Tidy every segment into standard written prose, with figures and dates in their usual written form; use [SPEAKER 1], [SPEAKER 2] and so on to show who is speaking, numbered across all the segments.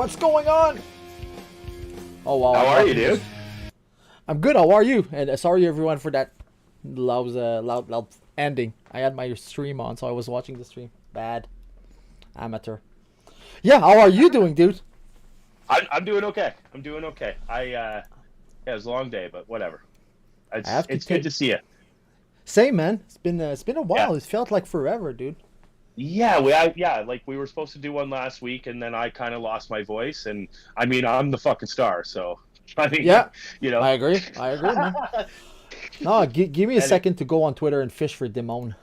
[SPEAKER 1] What's going on? Oh wow!
[SPEAKER 2] How are you, dude?
[SPEAKER 1] I'm good. How are you? And sorry everyone for that loud ending. I had my stream on, so I was watching the stream. Bad amateur. Yeah, how are you doing, dude?
[SPEAKER 2] I'm doing okay. I'm doing okay. Yeah, it was a long day, but whatever. It's good to see you.
[SPEAKER 1] Same, man. It's been a while.
[SPEAKER 2] Yeah.
[SPEAKER 1] It felt like forever, dude.
[SPEAKER 2] Yeah, like we were supposed to do one last week, and then I kind of lost my voice, and I mean I'm the fucking star, so I mean,
[SPEAKER 1] Yeah,
[SPEAKER 2] you know.
[SPEAKER 1] I agree, man. No, give me a second to go on Twitter and fish for Demone.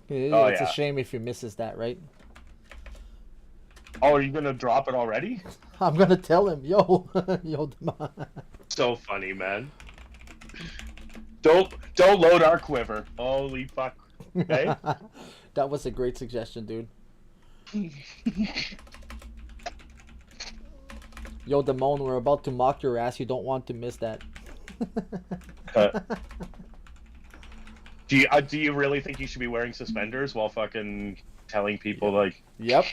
[SPEAKER 1] It's a shame if he misses that, right?
[SPEAKER 2] Oh, are you gonna drop it already?
[SPEAKER 1] I'm gonna tell him, yo, Demone.
[SPEAKER 2] So funny, man. Don't load our quiver. Holy fuck. Okay?
[SPEAKER 1] That was a great suggestion, dude. Yo, Demone, we're about to mock your ass. You don't want to miss that.
[SPEAKER 2] Do you really think you should be wearing suspenders while fucking telling people like?
[SPEAKER 1] Yep,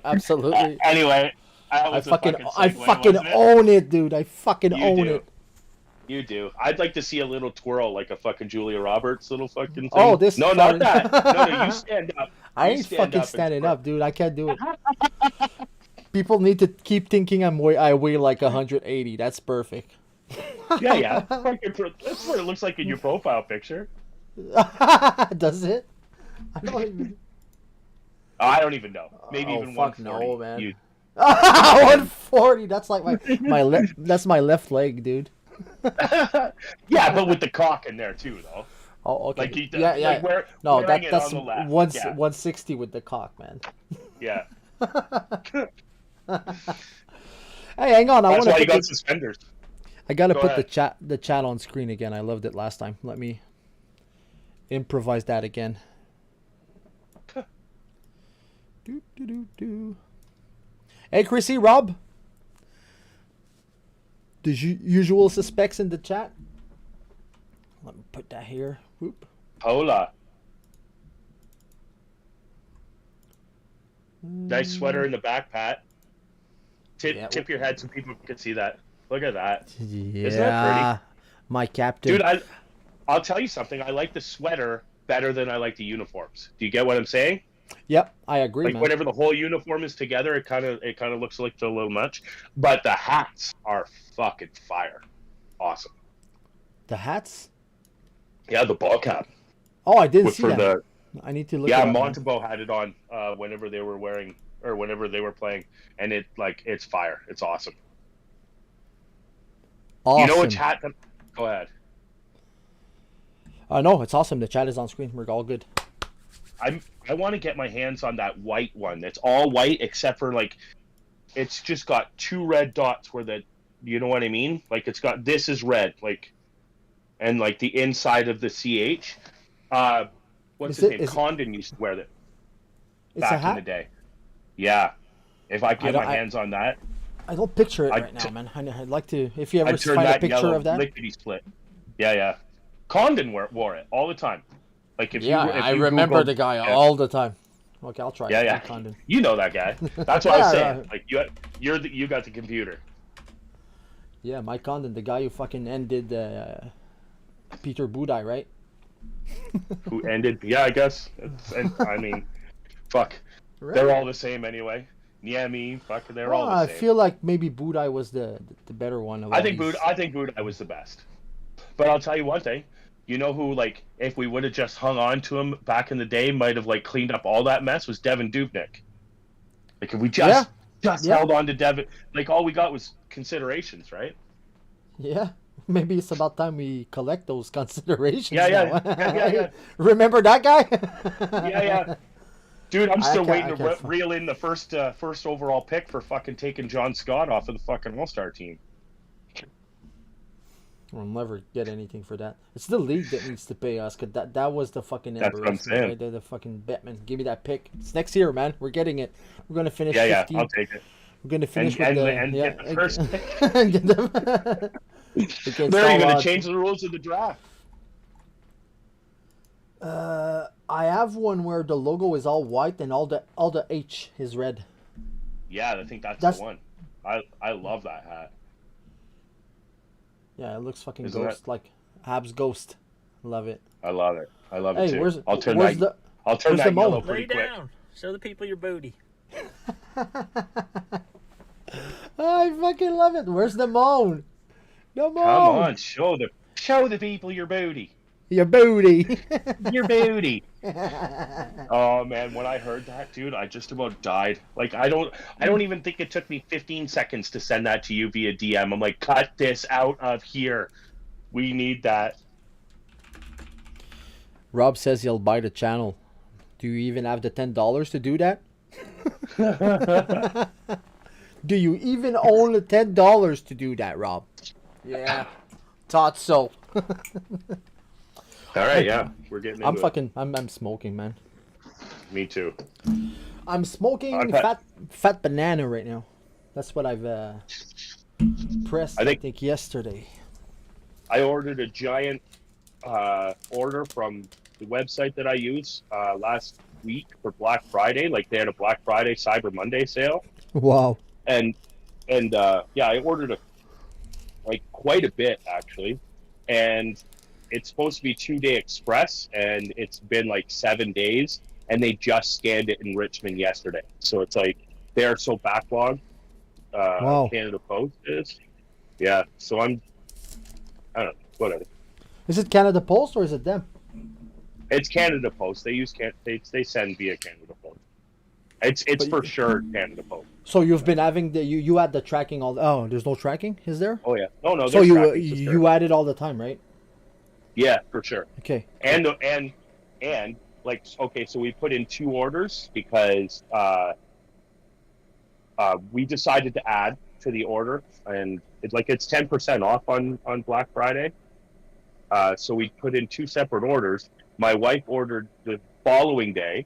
[SPEAKER 1] absolutely.
[SPEAKER 2] Anyway,
[SPEAKER 1] I fucking own it, dude. I fucking own it.
[SPEAKER 2] You do. I'd like to see a little twirl, like a fucking Julia Roberts little fucking thing.
[SPEAKER 1] Oh, this.
[SPEAKER 2] No, not that. No, you stand up.
[SPEAKER 1] I ain't fucking standing up, dude. I can't do it. People need to keep thinking I weigh like 180. That's perfect.
[SPEAKER 2] Yeah. That's what it looks like in your profile picture.
[SPEAKER 1] Does it?
[SPEAKER 2] I don't even know. Maybe even 140.
[SPEAKER 1] No, man. 140. That's like that's my left leg, dude.
[SPEAKER 2] Yeah, but with the cock in there too, though.
[SPEAKER 1] Oh, okay.
[SPEAKER 2] Like
[SPEAKER 1] yeah.
[SPEAKER 2] Like
[SPEAKER 1] no, that's 160 with the cock, man.
[SPEAKER 2] Yeah.
[SPEAKER 1] Hey, hang on.
[SPEAKER 2] That's why you got suspenders.
[SPEAKER 1] I gotta put the chat on screen again. I loved it last time. Let me improvise that again. Hey, Chrissy, Rob. The usual suspects in the chat. Let me put that here. Whoop.
[SPEAKER 2] Hola. Nice sweater in the back, Pat. Tip your head so people can see that. Look at that.
[SPEAKER 1] Yeah.
[SPEAKER 2] Isn't that pretty?
[SPEAKER 1] My captain.
[SPEAKER 2] Dude, I'll tell you something. I like the sweater better than I like the uniforms. Do you get what I'm saying?
[SPEAKER 1] Yep, I agree.
[SPEAKER 2] Like
[SPEAKER 1] man.
[SPEAKER 2] whenever the whole uniform is together, it kind of looks like a little much. But the hats are fucking fire. Awesome.
[SPEAKER 1] The hats?
[SPEAKER 2] Yeah, the ball cap.
[SPEAKER 1] Oh, I didn't see that. I need to look.
[SPEAKER 2] Yeah, Montembeau had it on whenever they were wearing or whenever they were playing, and it's fire. It's awesome.
[SPEAKER 1] Awesome.
[SPEAKER 2] You know which hat? Go ahead.
[SPEAKER 1] No, it's awesome. The chat is on screen. We're all good.
[SPEAKER 2] I want to get my hands on that white one. It's all white except for like, it's just got 2 red dots where you know what I mean? Like it's got, this is red, like, and like the inside of the CH. What's his name? Condon used to wear that back in the day. Yeah. If I get my hands on that.
[SPEAKER 1] I don't picture it right now, man. I'd like to, if you ever find a picture of that.
[SPEAKER 2] Lickety split. Yeah. Condon wore it all the time. Like if
[SPEAKER 1] I remember the guy all the time. Okay, I'll try.
[SPEAKER 2] Yeah.
[SPEAKER 1] Condon.
[SPEAKER 2] You know that guy. That's what I was saying. Like you got the computer.
[SPEAKER 1] Yeah, Mike Condon, the guy who fucking ended Peter Budaj, right?
[SPEAKER 2] Who ended? Yeah, I guess. I mean, fuck. Right. They're all the same anyway. Niemi, fuck, they're all the same.
[SPEAKER 1] I feel like maybe Budaj was the better one.
[SPEAKER 2] I think Budaj was the best. But I'll tell you one thing. You know who, like, if we would have just hung on to him back in the day, might have, like, cleaned up all that mess, was Devin Dubnyk. Like, if we just held on to Devin, like, all we got was considerations, right?
[SPEAKER 1] Yeah. Maybe it's about time we collect those considerations.
[SPEAKER 2] Yeah.
[SPEAKER 1] Remember that guy?
[SPEAKER 2] Yeah. Dude, I'm still waiting to reel in the first overall pick for fucking taking John Scott off of the fucking All-Star team.
[SPEAKER 1] We'll never get anything for that. It's the league that needs to pay us, because that was the fucking
[SPEAKER 2] That's what I'm saying.
[SPEAKER 1] Right? They're the fucking Batman. Give me that pick. It's next year, man. We're getting it. We're going to finish 15.
[SPEAKER 2] Yeah, I'll take it.
[SPEAKER 1] We're going to finish
[SPEAKER 2] get the first pick. They're going to change the rules of the draft.
[SPEAKER 1] I have one where the logo is all white and all the H is red.
[SPEAKER 2] Yeah, I think that's the one. I love that hat.
[SPEAKER 1] Yeah, it looks fucking
[SPEAKER 2] Isn't that?
[SPEAKER 1] ghost like Habs Ghost. Love it.
[SPEAKER 2] I love it. I love it
[SPEAKER 1] Hey,
[SPEAKER 2] too.
[SPEAKER 1] where's the
[SPEAKER 2] I'll turn
[SPEAKER 1] where's the
[SPEAKER 2] that yellow
[SPEAKER 1] moan?
[SPEAKER 2] pretty
[SPEAKER 3] Lay
[SPEAKER 2] quick.
[SPEAKER 3] down. Show the people your booty.
[SPEAKER 1] I fucking love it. Where's the moan? The
[SPEAKER 2] Come
[SPEAKER 1] moan.
[SPEAKER 2] on, show the people your booty.
[SPEAKER 1] Your booty.
[SPEAKER 2] Your booty. Oh man, when I heard that, dude, I just about died. Like I don't even think it took me 15 seconds to send that to you via DM. I'm like, cut this out of here. We need that.
[SPEAKER 1] Rob says he'll buy the channel. Do you even have the $10 to do that? Do you even own the $10 to do that, Rob? Yeah. Thought so.
[SPEAKER 2] All right, yeah, we're getting into it.
[SPEAKER 1] I'm smoking, man.
[SPEAKER 2] Me too.
[SPEAKER 1] I'm smoking
[SPEAKER 2] Okay.
[SPEAKER 1] fat banana right now. That's what I've pressed,
[SPEAKER 2] I
[SPEAKER 1] I
[SPEAKER 2] think-
[SPEAKER 1] think yesterday.
[SPEAKER 2] I ordered a giant order from the website that I use last week for Black Friday. Like they had a Black Friday Cyber Monday sale,
[SPEAKER 1] Wow.
[SPEAKER 2] and yeah, I ordered like quite a bit actually, and it's supposed to be 2-day express, and it's been like 7 days, and they just scanned it in Richmond yesterday. So it's like they're so backlogged.
[SPEAKER 1] Wow.
[SPEAKER 2] Canada Post is, yeah. So I don't know, whatever.
[SPEAKER 1] Is it Canada Post or is it them?
[SPEAKER 2] It's Canada Post. They use they send via Canada Post. It's
[SPEAKER 1] But
[SPEAKER 2] for sure Canada Post.
[SPEAKER 1] So you've been having you had the tracking all. Oh, there's no tracking, is there?
[SPEAKER 2] Oh yeah, no.
[SPEAKER 1] So
[SPEAKER 2] there's
[SPEAKER 1] you
[SPEAKER 2] tracking for sure.
[SPEAKER 1] you add it all the time, right?
[SPEAKER 2] Yeah, for sure.
[SPEAKER 1] Okay.
[SPEAKER 2] And like okay, so we put in 2 orders because we decided to add to the order, and it's 10% off on Black Friday. So we put in 2 separate orders. My wife ordered the following day.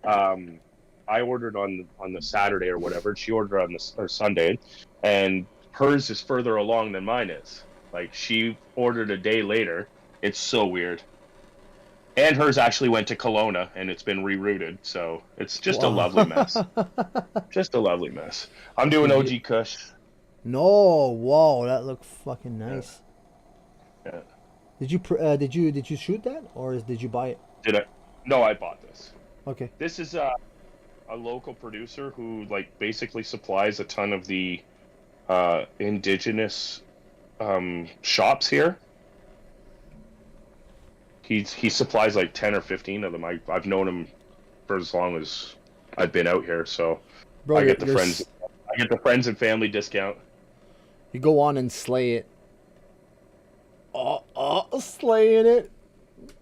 [SPEAKER 2] I ordered on the Saturday or whatever. She ordered on or Sunday, and hers is further along than mine is. Like she ordered a day later. It's so weird. And hers actually went to Kelowna, and it's been rerouted. So it's just a
[SPEAKER 1] Wow.
[SPEAKER 2] lovely mess. Just a lovely mess. I'm doing OG Kush.
[SPEAKER 1] No, wow, that looked fucking nice.
[SPEAKER 2] Yeah.
[SPEAKER 1] Did you shoot that or did you buy it?
[SPEAKER 2] Did I? No, I bought this.
[SPEAKER 1] Okay.
[SPEAKER 2] This is a local producer who basically supplies a ton of the indigenous shops here. He supplies like 10 or 15 of them. I've known him for as long as I've been out here, so
[SPEAKER 1] Bro,
[SPEAKER 2] I get the
[SPEAKER 1] you're
[SPEAKER 2] friends. I get the friends and family discount.
[SPEAKER 1] You go on and slay it. Slaying it.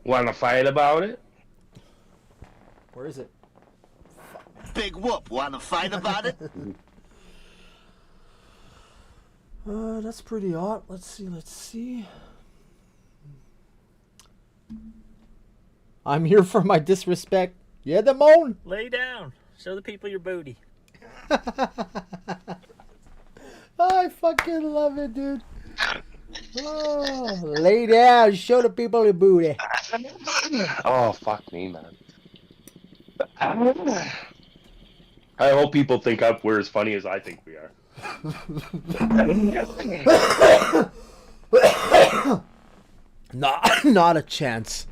[SPEAKER 2] Want to fight about it?
[SPEAKER 1] Where is it?
[SPEAKER 4] Big whoop. Want to fight about it?
[SPEAKER 1] That's pretty hot. Let's see. I'm here for my disrespect. Yeah, Demone.
[SPEAKER 3] Lay down. Show the people your booty.
[SPEAKER 1] I fucking love it, dude. Oh, lay down. Show the people your booty.
[SPEAKER 2] Oh fuck me, man. I hope people think we're as funny as I think we are.
[SPEAKER 1] Not a chance.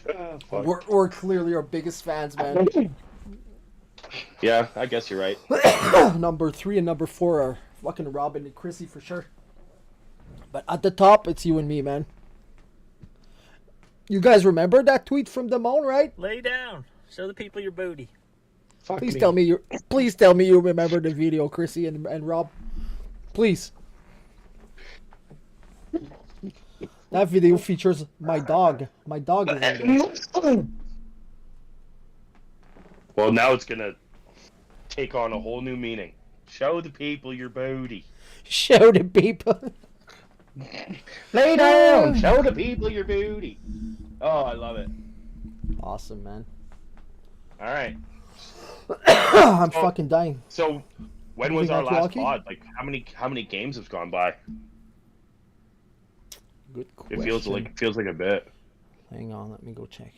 [SPEAKER 2] Oh, fuck.
[SPEAKER 1] We're clearly our biggest fans, man.
[SPEAKER 2] Yeah, I guess you're right.
[SPEAKER 1] Number 3 and number 4 are fucking Robin and Chrissy for sure. But at the top, it's you and me, man. You guys remember that tweet from Demone, right?
[SPEAKER 3] Lay down. Show the people your booty.
[SPEAKER 2] Fuck
[SPEAKER 1] Please
[SPEAKER 2] me.
[SPEAKER 1] tell me you remember the video, Chrissy and Rob. Please. That video features my dog. My dog is in there.
[SPEAKER 2] Well, now it's gonna take on a whole new meaning. Show the people your booty.
[SPEAKER 1] Show the people.
[SPEAKER 2] Lay down. Show the people your booty. Oh, I love it.
[SPEAKER 1] Awesome, man.
[SPEAKER 2] All right.
[SPEAKER 1] I'm fucking dying.
[SPEAKER 2] So, when
[SPEAKER 1] You
[SPEAKER 2] was
[SPEAKER 1] think
[SPEAKER 2] our
[SPEAKER 1] that's
[SPEAKER 2] last
[SPEAKER 1] lucky?
[SPEAKER 2] pod? Like, how many games have gone by?
[SPEAKER 1] Good
[SPEAKER 2] It
[SPEAKER 1] question.
[SPEAKER 2] feels like a bit.
[SPEAKER 1] Hang on, let me go check.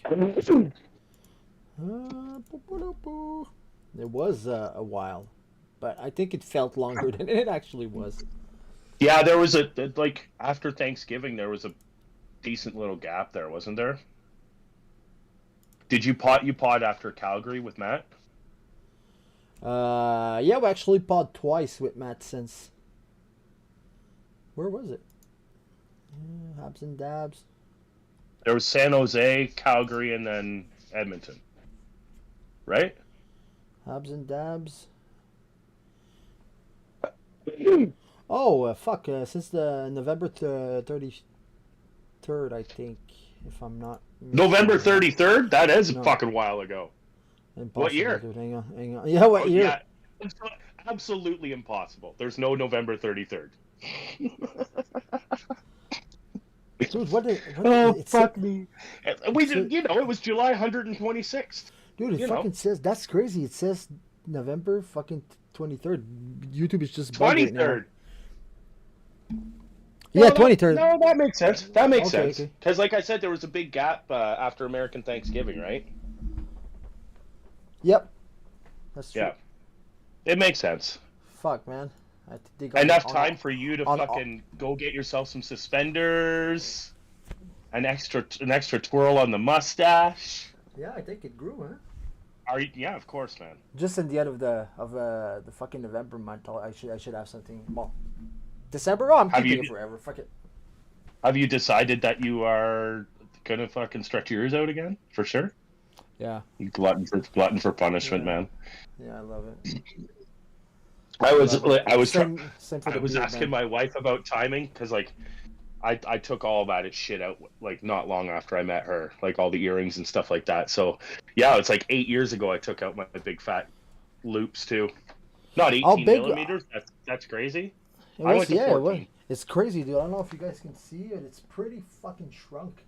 [SPEAKER 1] It was a while, but I think it felt longer than it actually was.
[SPEAKER 2] Yeah, there was a like after Thanksgiving there was a decent little gap there, wasn't there? Did you pod after Calgary with Matt?
[SPEAKER 1] Yeah, we actually pod twice with Matt since. Where was it? Habs N Dabs.
[SPEAKER 2] There was San Jose, Calgary, and then Edmonton. Right?
[SPEAKER 1] Habs N Dabs. Oh, fuck. Since the November 33rd, I think, if I'm not
[SPEAKER 2] November
[SPEAKER 1] mistaken.
[SPEAKER 2] 33rd? That is
[SPEAKER 1] No.
[SPEAKER 2] a fucking while ago.
[SPEAKER 1] Impossible,
[SPEAKER 2] What year?
[SPEAKER 1] Dude. Hang on. Yeah, what
[SPEAKER 2] Oh,
[SPEAKER 1] year?
[SPEAKER 2] yeah. Absolutely impossible. There's no November 33rd.
[SPEAKER 1] Dude, what
[SPEAKER 2] Oh,
[SPEAKER 1] it's,
[SPEAKER 2] fuck me. We
[SPEAKER 1] it's-
[SPEAKER 2] did, it was July 126th.
[SPEAKER 1] dude, it
[SPEAKER 2] you know.
[SPEAKER 1] fucking says, that's crazy. It says November fucking 23rd. YouTube is just bugged right now.
[SPEAKER 2] 23rd.
[SPEAKER 1] Yeah,
[SPEAKER 2] No,
[SPEAKER 1] 23rd.
[SPEAKER 2] No, that makes sense. That makes
[SPEAKER 1] Okay,
[SPEAKER 2] sense.
[SPEAKER 1] okay.
[SPEAKER 2] Because, like I said, there was a big gap after American Thanksgiving, right?
[SPEAKER 1] Yep. That's true.
[SPEAKER 2] Yeah. It makes sense.
[SPEAKER 1] Fuck, man. I think on-
[SPEAKER 2] Enough
[SPEAKER 1] on-
[SPEAKER 2] time for you to
[SPEAKER 1] on-
[SPEAKER 2] fucking go get yourself some suspenders, an extra twirl on the mustache.
[SPEAKER 1] Yeah, I think it grew, huh?
[SPEAKER 2] Yeah, of course, man.
[SPEAKER 1] Just in the end of the fucking November month, I should have something. Well, December. Oh, I'm
[SPEAKER 2] Have
[SPEAKER 1] keeping
[SPEAKER 2] you-
[SPEAKER 1] it forever. Fuck it.
[SPEAKER 2] Have you decided that you are gonna fucking stretch yours out again for sure?
[SPEAKER 1] Yeah,
[SPEAKER 2] You glutton for punishment,
[SPEAKER 1] Yeah.
[SPEAKER 2] man.
[SPEAKER 1] yeah, I love it.
[SPEAKER 2] I was
[SPEAKER 1] Same for
[SPEAKER 2] I
[SPEAKER 1] the
[SPEAKER 2] was
[SPEAKER 1] beard,
[SPEAKER 2] asking
[SPEAKER 1] man.
[SPEAKER 2] my wife about timing because like I took all that shit out like not long after I met her, like all the earrings and stuff like that. So yeah, it's like 8 years ago I took out my big fat loops too. Not 18
[SPEAKER 1] How big-
[SPEAKER 2] millimeters. That's crazy.
[SPEAKER 1] It
[SPEAKER 2] I
[SPEAKER 1] was,
[SPEAKER 2] went to
[SPEAKER 1] yeah, it was.
[SPEAKER 2] 14.
[SPEAKER 1] It's crazy, dude. I don't know if you guys can see it. It's pretty fucking shrunk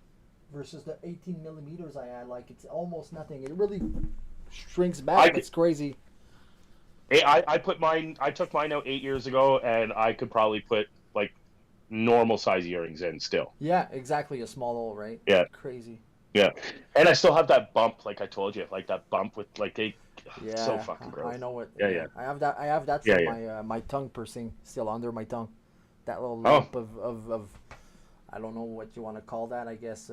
[SPEAKER 1] versus the 18 millimeters I had. Like, it's almost nothing. It really shrinks back. It's crazy.
[SPEAKER 2] I took mine out 8 years ago, and I could probably put like normal size earrings in still.
[SPEAKER 1] Yeah, exactly. A small hole, right?
[SPEAKER 2] Yeah.
[SPEAKER 1] Crazy.
[SPEAKER 2] Yeah, and I still have that bump, like I told you, like that bump with like they.
[SPEAKER 1] Yeah.
[SPEAKER 2] So fucking gross.
[SPEAKER 1] I know it.
[SPEAKER 2] Yeah.
[SPEAKER 1] I have that. I have that
[SPEAKER 2] Yeah,
[SPEAKER 1] for
[SPEAKER 2] yeah.
[SPEAKER 1] my tongue piercing still under my tongue. That little
[SPEAKER 2] Oh.
[SPEAKER 1] lump of I don't know what you want to call that. I guess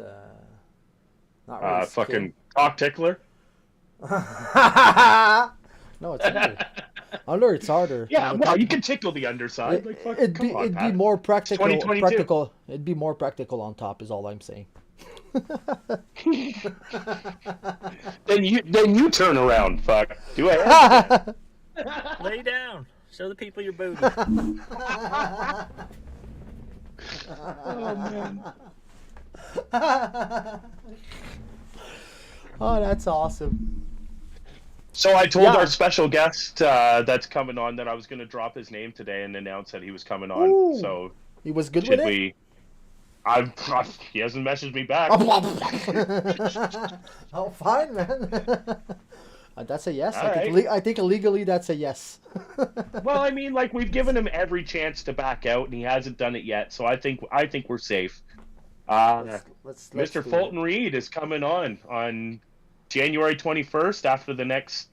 [SPEAKER 1] not really.
[SPEAKER 2] Fucking cock tickler.
[SPEAKER 1] No, it's under. Under it's harder.
[SPEAKER 2] Yeah,
[SPEAKER 1] On the
[SPEAKER 2] well,
[SPEAKER 1] top-
[SPEAKER 2] you can tickle the underside. Like, fuck,
[SPEAKER 1] it'd
[SPEAKER 2] come
[SPEAKER 1] be
[SPEAKER 2] on,
[SPEAKER 1] it'd be
[SPEAKER 2] Pat.
[SPEAKER 1] more practical.
[SPEAKER 2] 2022.
[SPEAKER 1] Practical. It'd be more practical on top. Is all I'm saying.
[SPEAKER 2] Then you turn around. Fuck. Do I?
[SPEAKER 3] Lay down. Show the people your booty.
[SPEAKER 2] Oh man.
[SPEAKER 1] Oh, that's awesome.
[SPEAKER 2] So I told
[SPEAKER 1] Yeah.
[SPEAKER 2] our special guest that's coming on that I was going to drop his name today and announce that he was coming on.
[SPEAKER 1] Ooh.
[SPEAKER 2] So
[SPEAKER 1] He was good
[SPEAKER 2] should
[SPEAKER 1] with it.
[SPEAKER 2] we? He hasn't messaged me back.
[SPEAKER 1] Oh, fine, man. That's a yes.
[SPEAKER 2] All
[SPEAKER 1] I think illegally that's a yes.
[SPEAKER 2] Well, I mean, like we've given him every chance to back out, and he hasn't done it yet. So I think we're safe.
[SPEAKER 1] Let's
[SPEAKER 2] Mr.
[SPEAKER 1] do
[SPEAKER 2] Fulton Reed is coming on January 21st after the next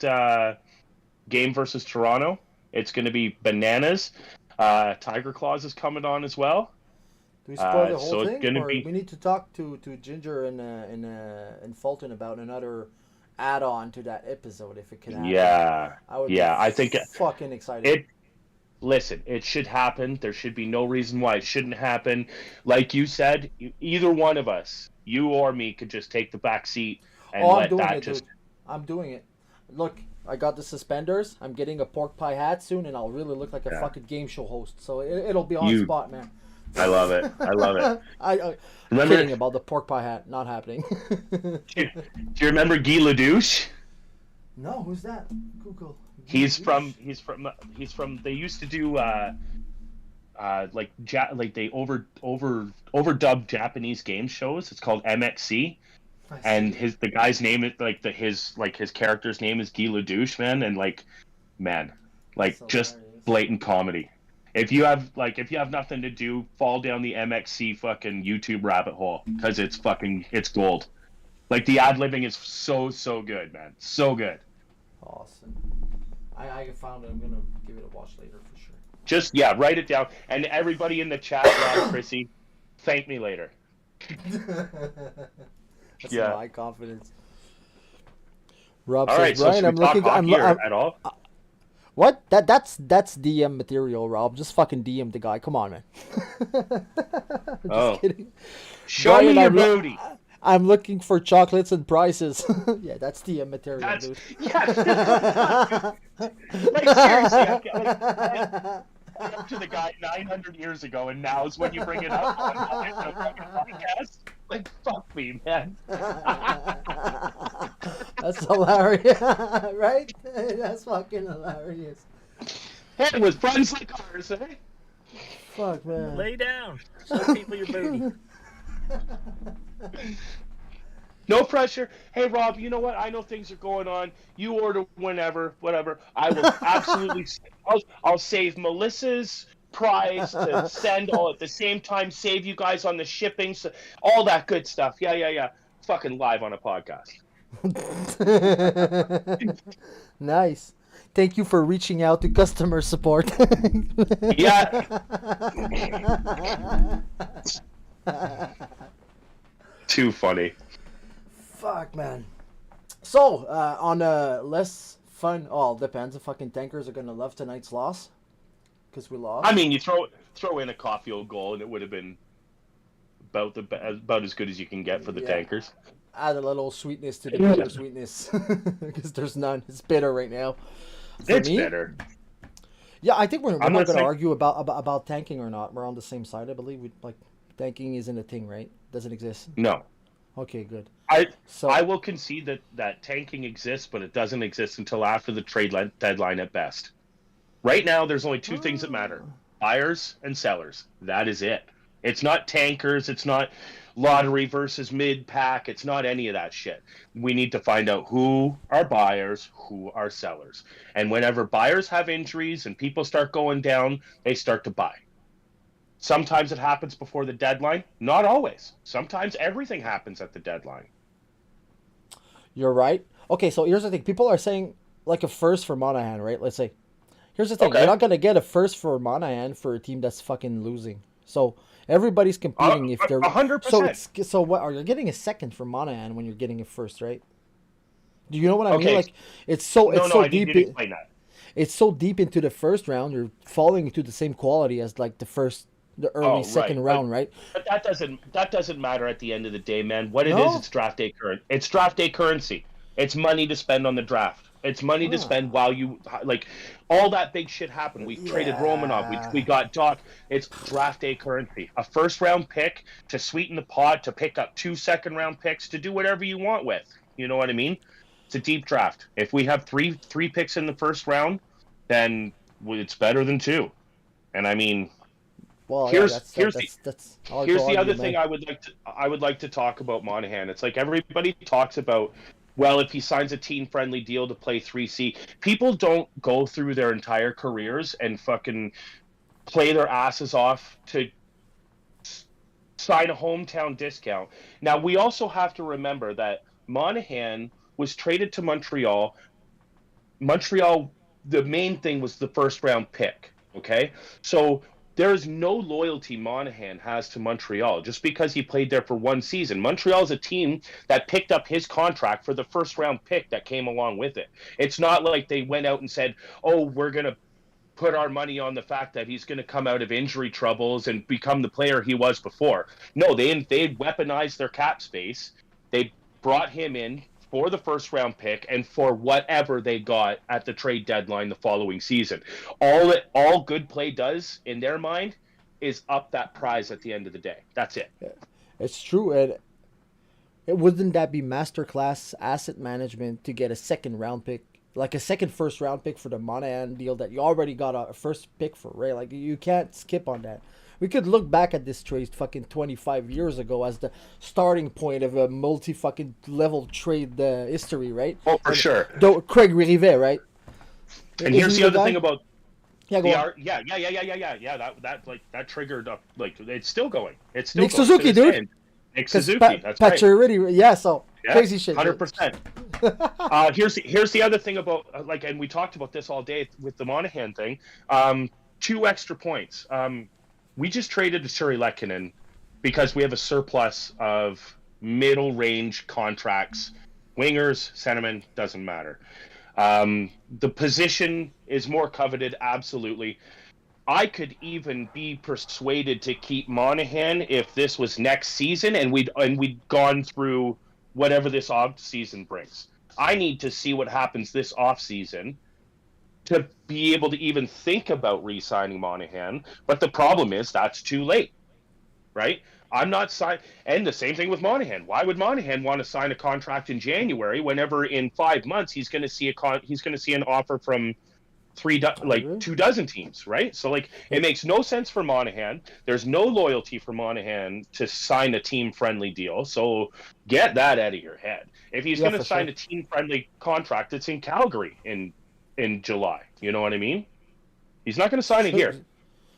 [SPEAKER 2] game versus Toronto. It's going to be bananas. Tiger Claws is coming on as well.
[SPEAKER 1] Do we spoil the
[SPEAKER 2] so
[SPEAKER 1] whole
[SPEAKER 2] it's
[SPEAKER 1] thing,
[SPEAKER 2] gonna
[SPEAKER 1] or
[SPEAKER 2] be-
[SPEAKER 1] we need to talk to Ginger and Fulton about another add-on to that episode if it can happen?
[SPEAKER 2] Yeah,
[SPEAKER 1] I would.
[SPEAKER 2] yeah,
[SPEAKER 1] Be
[SPEAKER 2] I think
[SPEAKER 1] fucking excited.
[SPEAKER 2] it. Listen, it should happen. There should be no reason why it shouldn't happen. Like you said, either one of us, you or me, could just take the back seat and
[SPEAKER 1] I'm
[SPEAKER 2] let
[SPEAKER 1] doing
[SPEAKER 2] that
[SPEAKER 1] it,
[SPEAKER 2] just.
[SPEAKER 1] dude. I'm doing it. Look, I got the suspenders. I'm getting a pork pie hat soon, and I'll really look like a
[SPEAKER 2] Yeah.
[SPEAKER 1] fucking game show host. So it'll be on
[SPEAKER 2] You-
[SPEAKER 1] spot, man.
[SPEAKER 2] I love it. I love it.
[SPEAKER 1] I'm
[SPEAKER 2] Remember?
[SPEAKER 1] kidding about the pork pie hat. Not happening.
[SPEAKER 2] Do you remember Guy Ledouche?
[SPEAKER 1] No, who's that? Google.
[SPEAKER 2] He's from. They used to do like they overdubbed Japanese game shows. It's called MXC, and the guy's name is his character's name is Guy Ledouche, man,
[SPEAKER 1] So
[SPEAKER 2] just
[SPEAKER 1] hilarious.
[SPEAKER 2] blatant comedy. If you have nothing to do, fall down the MXC fucking YouTube rabbit hole because it's gold. Like the ad-libbing is so good, man. So good.
[SPEAKER 1] Awesome. I found it. I'm gonna give it a watch later for sure.
[SPEAKER 2] Just write it down. And everybody in the chat, Rob, Chrissy, thank me later.
[SPEAKER 1] That's
[SPEAKER 2] Yeah.
[SPEAKER 1] my confidence. Rob
[SPEAKER 2] All
[SPEAKER 1] says,
[SPEAKER 2] right, so
[SPEAKER 1] Brian,
[SPEAKER 2] should we
[SPEAKER 1] I'm
[SPEAKER 2] talk
[SPEAKER 1] looking.
[SPEAKER 2] hockey at all?
[SPEAKER 1] What? That's DM material, Rob. Just fucking DM the guy. Come on, man. Just kidding.
[SPEAKER 2] Show
[SPEAKER 1] Brian,
[SPEAKER 2] me your
[SPEAKER 1] I'm lo-
[SPEAKER 2] booty.
[SPEAKER 1] I'm looking for chocolates and prices. Yeah, that's DM material,
[SPEAKER 2] That's
[SPEAKER 1] dude.
[SPEAKER 2] yeah. Like seriously, I up to the guy 900 years ago, and now is when you bring it up on a fucking podcast. Like fuck me, man.
[SPEAKER 1] That's hilarious, right? That's fucking hilarious.
[SPEAKER 2] Hey, it was friends like ours, eh?
[SPEAKER 1] Fuck, man.
[SPEAKER 3] Lay down. Show the people your booty.
[SPEAKER 2] No pressure. Hey, Rob, you know what? I know things are going on. You order whenever, whatever. I will absolutely. I'll save Melissa's price to send all at the same time. Save you guys on the shipping, so, all that good stuff. Yeah. Fucking live on a podcast.
[SPEAKER 1] Nice. Thank you for reaching out to customer support.
[SPEAKER 2] Yeah. Too funny.
[SPEAKER 1] Fuck, man. So, on a less fun... Oh, depends. The fucking tankers are gonna love tonight's loss. Because we lost.
[SPEAKER 2] I mean, you throw in a Caulfield goal, and it would have been about as good as you can get for the tankers.
[SPEAKER 1] Add a little sweetness to the bitter sweetness. Because there's none. It's bitter right now.
[SPEAKER 2] It's bitter.
[SPEAKER 1] Yeah, I think we're not going to
[SPEAKER 2] saying...
[SPEAKER 1] argue about tanking or not. We're on the same side, I believe. Tanking isn't a thing, right? Doesn't exist.
[SPEAKER 2] No.
[SPEAKER 1] Okay, good.
[SPEAKER 2] I will concede that tanking exists, but it doesn't exist until after the trade deadline at best. Right now, there's only two things that matter: buyers and sellers. That is it. It's not tankers. It's not lottery versus mid-pack. It's not any of that shit. We need to find out who are buyers, who are sellers. And whenever buyers have injuries and people start going down, they start to buy. Sometimes it happens before the deadline. Not always. Sometimes everything happens at the deadline.
[SPEAKER 1] You're right. Okay, so here's the thing. People are saying like a first for Monahan, right? Let's say. Here's the thing.
[SPEAKER 2] Okay.
[SPEAKER 1] You're not going to get a first for Monahan for a team that's fucking losing. So everybody's competing if they're
[SPEAKER 2] 100%.
[SPEAKER 1] So what are you getting a second for Monahan when you're getting a first, right? Do you know what I mean?
[SPEAKER 2] Okay.
[SPEAKER 1] Like it's so
[SPEAKER 2] I
[SPEAKER 1] deep.
[SPEAKER 2] need you to explain that.
[SPEAKER 1] It's so deep into the first round. You're falling into the same quality as like the early second round, right?
[SPEAKER 2] But that doesn't matter at the end of the day, man. What it
[SPEAKER 1] No?
[SPEAKER 2] is, it's draft day It's draft day currency. It's money to spend on the draft. It's money to spend while you like all that big shit happened. We traded Romanov. We got Doc. It's draft day currency. A first round pick to sweeten the pot, to pick up 2 second round picks, to do whatever you want with. You know what I mean? It's a deep draft. If we have three picks in the first round, then it's better than 2. And I mean,
[SPEAKER 1] Well,
[SPEAKER 2] here's
[SPEAKER 1] that's
[SPEAKER 2] the other thing I would like to talk about Monahan. It's like everybody talks about, well, if he signs a team-friendly deal to play 3C, people don't go through their entire careers and fucking play their asses off to sign a hometown discount. Now, we also have to remember that Monahan was traded to Montreal. Montreal, the main thing was the first-round pick, okay? So there's no loyalty Monahan has to Montreal just because he played there for 1 season. Montreal is a team that picked up his contract for the first-round pick that came along with it. It's not like they went out and said, oh, we're going to put our money on the fact that he's going to come out of injury troubles and become the player he was before. No, they weaponized their cap space. They brought him in for the first-round pick and for whatever they got at the trade deadline the following season. All good play does, in their mind, is up that prize at the end of the day. That's it.
[SPEAKER 1] It's true, and wouldn't that be masterclass asset management to get a second-round pick, like a first-round pick for the Monahan deal that you already got a first pick for, right? Like you can't skip on that. We could look back at this trade fucking 25 years ago as the starting point of a multi-fucking level trade history, right?
[SPEAKER 2] Oh, for sure.
[SPEAKER 1] Craig Rivet, right?
[SPEAKER 2] And here's the other thing about
[SPEAKER 1] yeah,
[SPEAKER 2] that triggered up, like it's still going. It's still
[SPEAKER 1] Nick
[SPEAKER 2] going
[SPEAKER 1] Suzuki, dude.
[SPEAKER 2] Nick Suzuki, that's right.
[SPEAKER 1] Pacioretty, yeah. So
[SPEAKER 2] Yeah,
[SPEAKER 1] Crazy shit.
[SPEAKER 2] 100%. Here's the other thing about and we talked about this all day with the Monahan thing. 2 extra points. We just traded to Suri Lekkinen because we have a surplus of middle range contracts, wingers, centermen, doesn't matter. The position is more coveted, absolutely. I could even be persuaded to keep Monahan if this was next season and we'd gone through whatever this off season brings. I need to see what happens this off season to be able to even think about re-signing Monahan. But the problem is that's too late, right? I'm not signing, and the same thing with Monahan. Why would Monahan want to sign a contract in January whenever in 5 months he's going to see an offer from 2 dozen teams, right? So it makes no sense for Monahan. There's no loyalty for Monahan to sign a team-friendly deal. So get that out of your head. If he's going to sign a team-friendly contract, it's in Calgary in July. You know what I mean? He's not going to sign it here.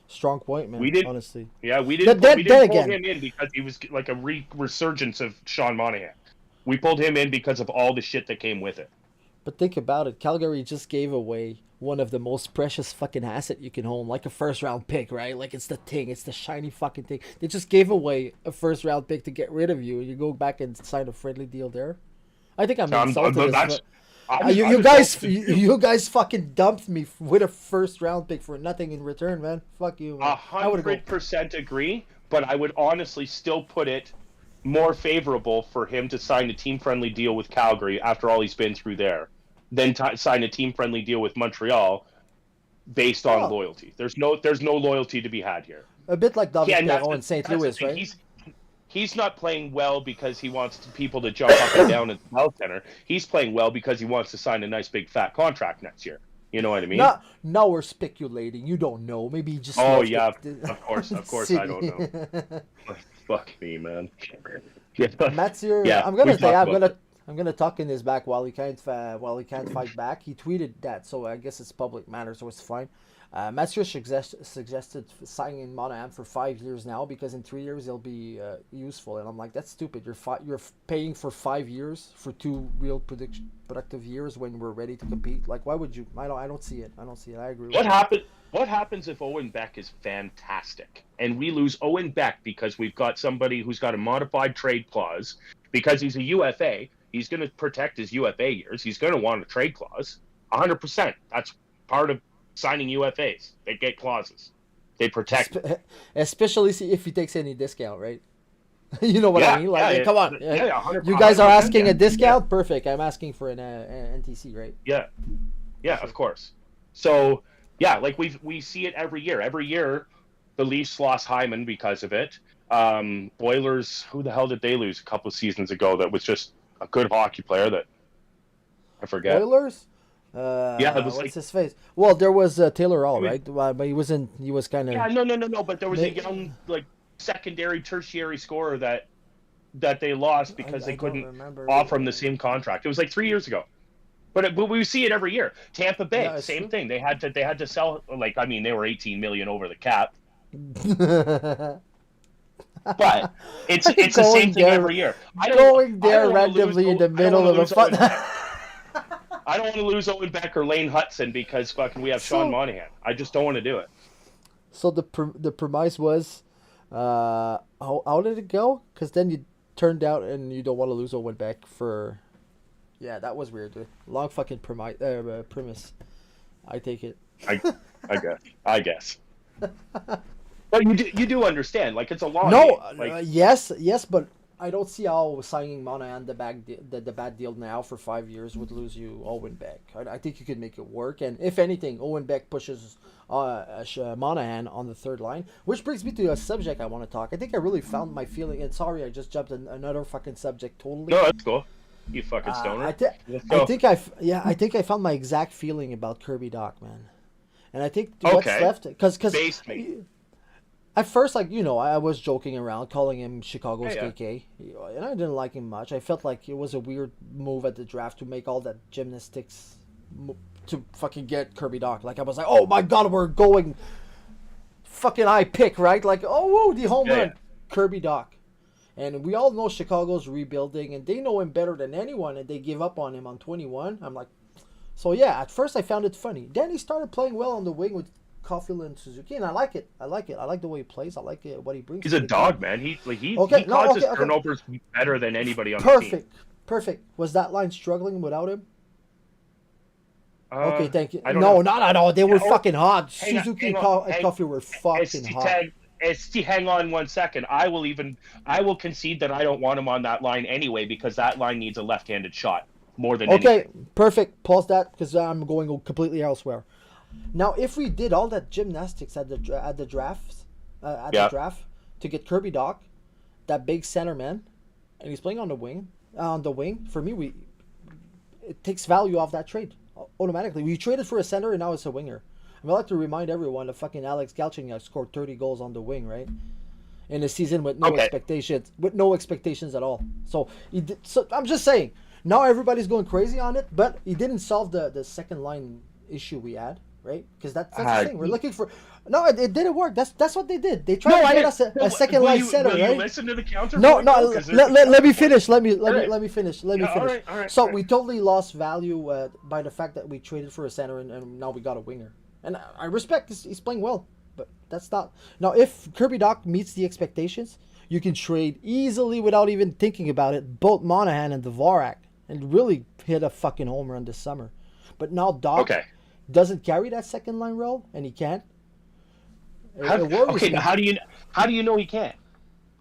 [SPEAKER 1] Strong point, man. Honestly.
[SPEAKER 2] Yeah, we didn't pull him in because he was like a resurgence of Sean Monahan. We pulled him in because of all the shit that came with it.
[SPEAKER 1] But think about it. Calgary just gave away one of the most precious fucking asset you can own, like a first round pick, right? Like it's the shiny fucking thing. They just gave away a first round pick to get rid of you. You go back and sign a friendly deal there. I think I'm insulted. You guys fucking dumped me with a first round pick for nothing in return, man. Fuck you.
[SPEAKER 2] 100% agree, but I would honestly still put it more favorable for him to sign a team-friendly deal with Calgary after all he's been through there than sign a team-friendly deal with Montreal based on loyalty. There's no loyalty to be had here.
[SPEAKER 1] A bit like David Perron in St. Louis, right?
[SPEAKER 2] He's not playing well because he wants people to jump up and down at the health center. He's playing well because he wants to sign a nice big fat contract next year. You know what I mean?
[SPEAKER 1] Now we're speculating. You don't know. Maybe he just.
[SPEAKER 2] Oh yeah, of course I don't know. Fuck me, man.
[SPEAKER 1] Mathieu,
[SPEAKER 2] yeah,
[SPEAKER 1] I'm gonna talk in his back while he can't fight back. He tweeted that, so I guess it's public matter, so it's fine. Mathieu suggested signing Monahan for 5 years now because in 3 years he'll be useful, and I'm like, that's stupid. You're paying for 5 years for 2 real productive years when we're ready to compete. Like, why would you? I don't see it. I agree.
[SPEAKER 2] What happens if Owen Beck is fantastic and we lose Owen Beck because we've got somebody who's got a modified trade clause because he's a UFA? He's going to protect his UFA years. He's going to want a trade clause. 100%. That's part of signing UFAs. They get clauses. They protect.
[SPEAKER 1] Especially if he takes any discount, right? You know what I mean? Like, come on. You
[SPEAKER 2] 100%,
[SPEAKER 1] guys are asking a discount? Yeah. Perfect. I'm asking for an NTC, right?
[SPEAKER 2] Yeah. Yeah, of course. So, yeah, like we see it every year. Every year, the Leafs lost Hyman because of it. Oilers, who the hell did they lose a couple of seasons ago that was just a good hockey player that I forget?
[SPEAKER 1] Oilers?
[SPEAKER 2] Yeah, it was
[SPEAKER 1] what's his face? Well, there was Taylor Hall, right? But he was kind of.
[SPEAKER 2] Yeah, no. But there was a young, secondary, tertiary scorer that they lost because they couldn't offer him the same contract. It was 3 years ago. But we see it every year. Tampa Bay, same thing. They had to sell. They were 18 million over the cap. But it's the same thing every year.
[SPEAKER 1] Going there randomly in the middle of a fun.
[SPEAKER 2] I don't want to lose Owen Beck or Lane Hudson because we have Sean Monahan. I just don't want to do it.
[SPEAKER 1] So the premise was, how did it go? Because then you turned out and you don't want to lose Owen Beck for. Yeah, that was weird. Long fucking premise. I take it.
[SPEAKER 2] I guess. But you do understand, it's a long game.
[SPEAKER 1] Yes, but I don't see how signing Monahan the bad deal now for 5 years would lose you Owen Beck. I think you could make it work, and if anything, Owen Beck pushes Monahan on the third line, which brings me to a subject I want to talk. I think I really found my feeling, and sorry, I just jumped in another fucking subject totally.
[SPEAKER 2] No, that's cool. You fucking stoner.
[SPEAKER 1] I think I found my exact feeling about Kirby Dach, man, and I think what's left because. At first, I was joking around, calling him Chicago's KK, and I didn't like him much. I felt like it was a weird move at the draft to make all that gymnastics to fucking get Kirby Dach. I was like, oh my god, we're going fucking high pick, right? The home run, Kirby Dach. And we all know Chicago's rebuilding, and they know him better than anyone, and they give up on him on 21. I'm like, so yeah, at first I found it funny. Then he started playing well on the wing with Caulfield and Suzuki, and I like it. I like the way he plays. I like what he brings.
[SPEAKER 2] He's
[SPEAKER 1] to
[SPEAKER 2] a
[SPEAKER 1] the
[SPEAKER 2] dog,
[SPEAKER 1] game.
[SPEAKER 2] man. He causes turnovers better than anybody on the team.
[SPEAKER 1] Perfect. Was that line struggling without him? Okay, thank you.
[SPEAKER 2] I don't know.
[SPEAKER 1] No. They were fucking hot.
[SPEAKER 2] Hang on,
[SPEAKER 1] Suzuki and Caulfield were fucking hot.
[SPEAKER 2] Hang on 1 second. I will concede that I don't want him on that line anyway, because that line needs a left-handed shot more than anything.
[SPEAKER 1] Perfect. Pause that, because I'm going completely elsewhere. Now, if we did all that gymnastics at the draft to get Kirby Dach, that big center man, and he's playing on the wing, for me, it takes value off that trade automatically. We traded for a center, and now it's a winger. I like to remind everyone that fucking Alex Galchenyuk scored 30 goals on the wing, right? In a season with no expectations at all. So I'm just saying, now everybody's going crazy on it, but he didn't solve the second line issue we had, right? Because that's the thing. We're looking for. No, it didn't work. That's what they did. They tried to get us a second line center, right?
[SPEAKER 2] You listen to the counter?
[SPEAKER 1] No. Let me finish. Let me finish. All
[SPEAKER 2] right,
[SPEAKER 1] so we totally lost value by the fact that we traded for a center and now we got a winger. And I respect this. He's playing well, but that's not. Now, if Kirby Dach meets the expectations, you can trade easily without even thinking about it, both Monahan and Dvorak, and really hit a fucking home run this summer. But now Dach doesn't carry that second line role, and he can't.
[SPEAKER 2] How do you know he can't?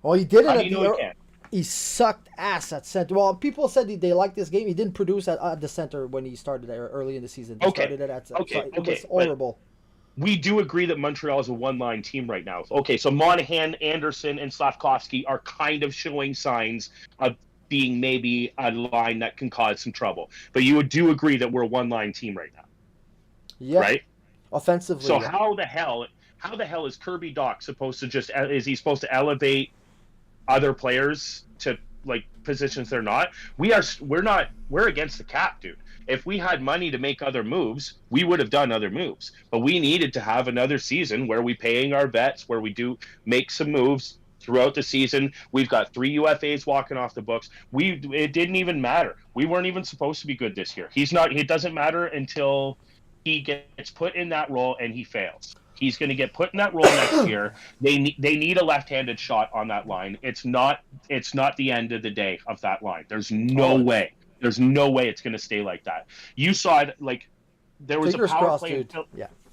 [SPEAKER 1] Well, he did it.
[SPEAKER 2] How do you know he can't?
[SPEAKER 1] He sucked ass at center. Well, people said they liked this game. He didn't produce at the center when he started there early in the season. He started it at center. It was horrible.
[SPEAKER 2] We do agree that Montreal is a one-line team right now. Okay, so Monahan, Anderson, and Slavkovsky are kind of showing signs of being maybe a line that can cause some trouble. But you do agree that we're a one-line team right now.
[SPEAKER 1] Yeah.
[SPEAKER 2] Right?
[SPEAKER 1] Offensively.
[SPEAKER 2] So how the hell is Kirby Dach supposed to elevate other players to like positions they're not? We're against the cap, dude. If we had money to make other moves, we would have done other moves. But we needed to have another season where we paying our vets, where we do make some moves throughout the season. We've got 3 UFAs walking off the books. It didn't even matter. We weren't even supposed to be good this year. It doesn't matter until he gets put in that role and he fails. He's going to get put in that role next year. They need a left-handed shot on that line. It's not the end of the day of that line. There's no way. There's no way it's going to stay like that. You saw it, like there was a power play.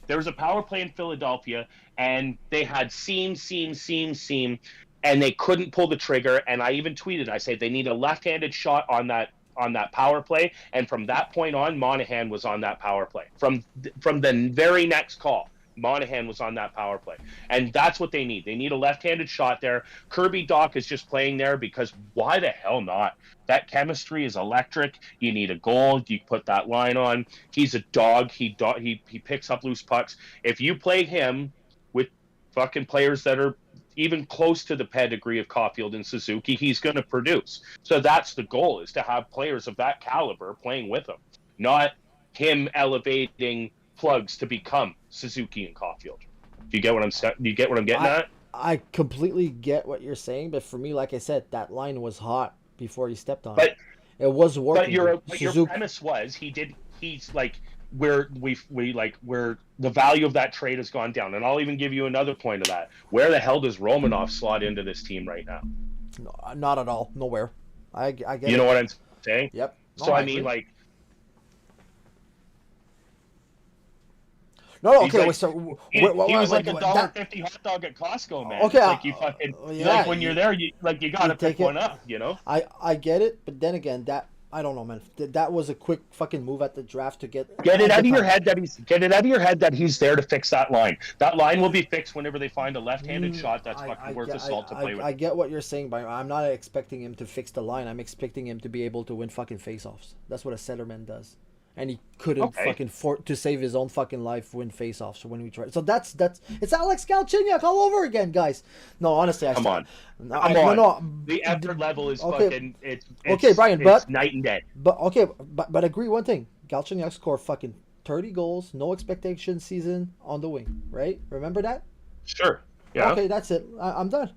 [SPEAKER 2] There was a power play in Philadelphia, and they had seam, and they couldn't pull the trigger. And I even tweeted, I said they need a left-handed shot on that power play. And from that point on, Monahan was on that power play. From the very next call, Monahan was on that power play. And that's what they need. They need a left-handed shot there. Kirby Dach is just playing there because why the hell not? That chemistry is electric. You need a goal. You put that line on. He's a dog. He picks up loose pucks. If you play him with fucking players that are even close to the pedigree of Caulfield and Suzuki, he's going to produce. So that's the goal, is to have players of that caliber playing with him, not him elevating plugs to become Suzuki and Caulfield. Do you get what I'm getting at?
[SPEAKER 1] I completely get what you're saying, but for me, like I said, that line was hot before he stepped on it. It was working.
[SPEAKER 2] But your premise was where the value of that trade has gone down. And I'll even give you another point of that. Where the hell does Romanov slot into this team right now?
[SPEAKER 1] No, not at all. Nowhere. I get it.
[SPEAKER 2] You know what I'm saying?
[SPEAKER 1] Yep.
[SPEAKER 2] No, so I mean, like.
[SPEAKER 1] No, okay.
[SPEAKER 2] He was like a $1.50 hot dog at Costco, man.
[SPEAKER 1] Okay,
[SPEAKER 2] like you fucking like when you're there, you gotta pick one up, you know.
[SPEAKER 1] I get it, but then again, that I don't know, man. That was a quick fucking move at the draft to get
[SPEAKER 2] it out of your head that he's there to fix that line. That line will be fixed whenever they find a left-handed shot that's fucking worth the salt to play with.
[SPEAKER 1] I get what you're saying, but I'm not expecting him to fix the line. I'm expecting him to be able to win fucking faceoffs. That's what a centerman does. And he couldn't to save his own fucking life win faceoffs when we tried. So that's it's Alex Galchenyuk all over again, guys. No, honestly,
[SPEAKER 2] come on. The effort level is fucking it's
[SPEAKER 1] Brian,
[SPEAKER 2] it's night and day.
[SPEAKER 1] But agree one thing: Galchenyuk scored fucking 30 goals, no expectation season on the wing, right? Remember that?
[SPEAKER 2] Sure. Yeah.
[SPEAKER 1] Okay, that's it. I'm done.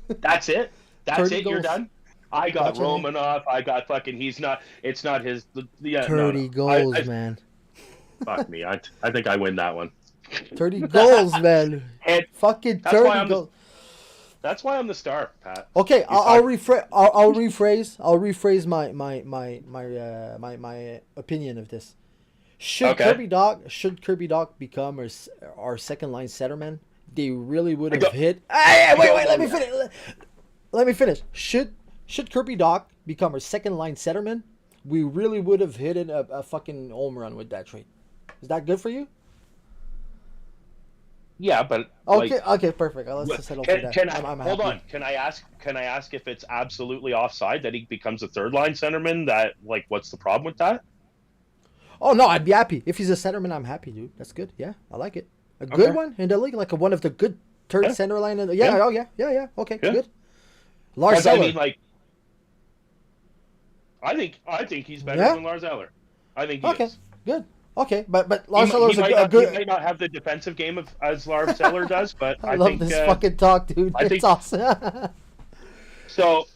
[SPEAKER 2] That's it. That's
[SPEAKER 1] 30
[SPEAKER 2] it. You're
[SPEAKER 1] goals.
[SPEAKER 2] done. I got
[SPEAKER 1] That's what
[SPEAKER 2] Romanoff. I got fucking. He's not. It's not his. Yeah,
[SPEAKER 1] 30
[SPEAKER 2] no.
[SPEAKER 1] goals, man.
[SPEAKER 2] Fuck me. I think I win that one.
[SPEAKER 1] 30 goals, man.
[SPEAKER 2] And
[SPEAKER 1] Fucking
[SPEAKER 2] that's why
[SPEAKER 1] 30 goals.
[SPEAKER 2] that's why I'm the star, Pat.
[SPEAKER 1] Okay, I'll rephrase. I'll rephrase my opinion of this. Should Kirby Doc become our second line centerman? They really would have hit. Hey, wait, let me finish. Let me finish. Should Kirby Doc become our second line centerman? We really would have hit a fucking home run with that trade. Is that good for you?
[SPEAKER 2] Yeah, but
[SPEAKER 1] okay, perfect. Let's just settle for that.
[SPEAKER 2] Hold on. Can I ask if it's absolutely offside that he becomes a third line centerman? That what's the problem with that?
[SPEAKER 1] Oh no, I'd be happy if he's a centerman. I'm happy, dude. That's good. Yeah, I like it. A good one in the league, like one of the good third center line. Yeah. Okay, good. Lars Eller.
[SPEAKER 2] I think he's better than Lars Eller. I think he is.
[SPEAKER 1] Good. Okay, but Lars Eller's a good.
[SPEAKER 2] He might not have the defensive game as Lars Eller does, but I
[SPEAKER 1] love
[SPEAKER 2] think
[SPEAKER 1] this fucking talk, dude. It's awesome.
[SPEAKER 2] So,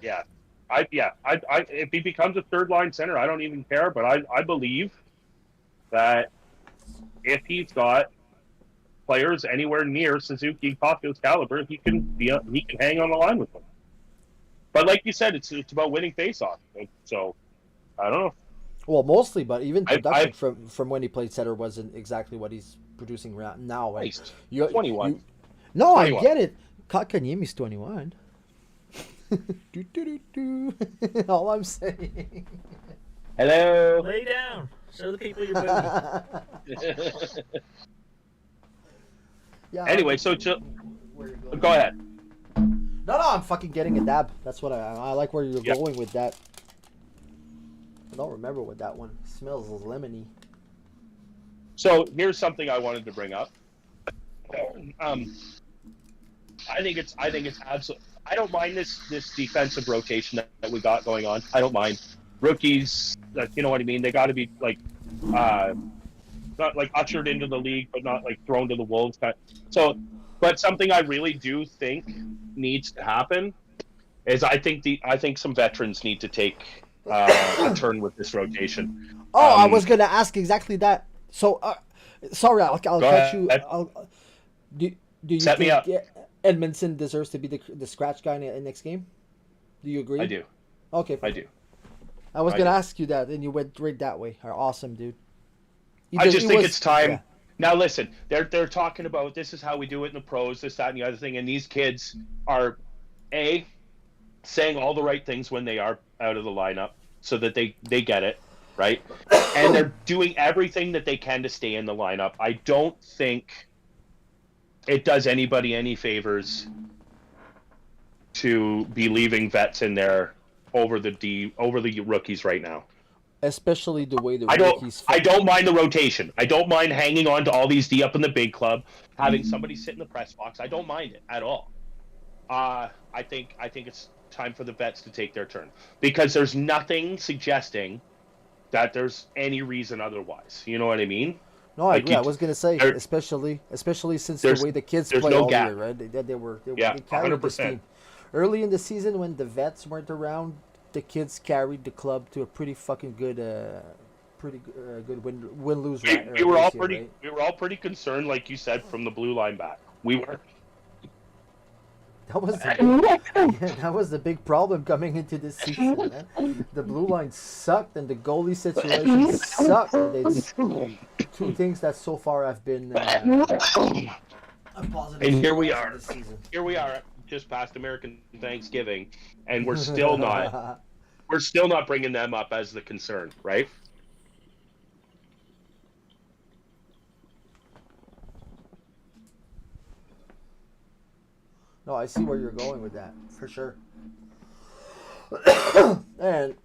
[SPEAKER 2] yeah. If he becomes a third line center, I don't even care. But I believe that if he's got players anywhere near Suzuki Kosko's caliber, he can hang on the line with them. But like you said, it's about winning faceoff. So I don't know.
[SPEAKER 1] Well, mostly, but even production from when he played center wasn't exactly what he's producing now. Right?
[SPEAKER 2] 21.
[SPEAKER 1] No, 21. I
[SPEAKER 2] I
[SPEAKER 1] get it. Kotkaniemi's 21. All I'm saying.
[SPEAKER 2] Hello.
[SPEAKER 3] Lay down. Show the people your booty.
[SPEAKER 1] Yeah.
[SPEAKER 2] Anyway, so go ahead.
[SPEAKER 1] No, I'm fucking getting a dab. That's what I like where you're going with that. I don't remember what that one smells lemony.
[SPEAKER 2] So here's something I wanted to bring up. I think it's absolutely. I don't mind this defensive rotation that we got going on. I don't mind rookies. You know what I mean? They got to be not ushered into the league, but not thrown to the wolves. So, but something I really do think needs to happen is I think some veterans need to take a turn with this rotation.
[SPEAKER 1] I was gonna ask exactly that. So, sorry, I'll catch you. Do you
[SPEAKER 2] Set me
[SPEAKER 1] think
[SPEAKER 2] up.
[SPEAKER 1] Edmondson deserves to be the scratch guy in the next game? Do you agree?
[SPEAKER 2] I do.
[SPEAKER 1] Okay.
[SPEAKER 2] I do.
[SPEAKER 1] I was gonna ask you that, and you went right that way. Awesome, dude.
[SPEAKER 2] I just think it's time. Yeah. Now listen, they're talking about this is how we do it in the pros, this, that, and the other thing, and these kids are saying all the right things when they are out of the lineup, so that they get it, right? And they're doing everything that they can to stay in the lineup. I don't think it does anybody any favors to be leaving vets in there over the rookies right now. Especially the way the rookies. I don't mind the rotation. I don't mind hanging on to all these D up in the big club, having somebody sit in the press box. I don't mind it at all. I think it's time for the vets to take their turn because there's nothing suggesting that there's any reason otherwise. You know what I mean?
[SPEAKER 1] No, I agree. I was gonna say, especially since the way the kids play all year, right? They carried this team early in the season when the vets weren't around. The kids carried the club to a pretty fucking good, good win-lose rate.
[SPEAKER 2] We were all pretty concerned, like you said, from the blue line back. We were.
[SPEAKER 1] That was the big problem coming into this season, man. The blue line sucked, and the goalie situation sucked. It's two things that so far have been a positive.
[SPEAKER 2] And here we are. Here we are, just past American Thanksgiving, and we're still not bringing them up as the concern, right?
[SPEAKER 1] No, I see where you're going with that, for sure. And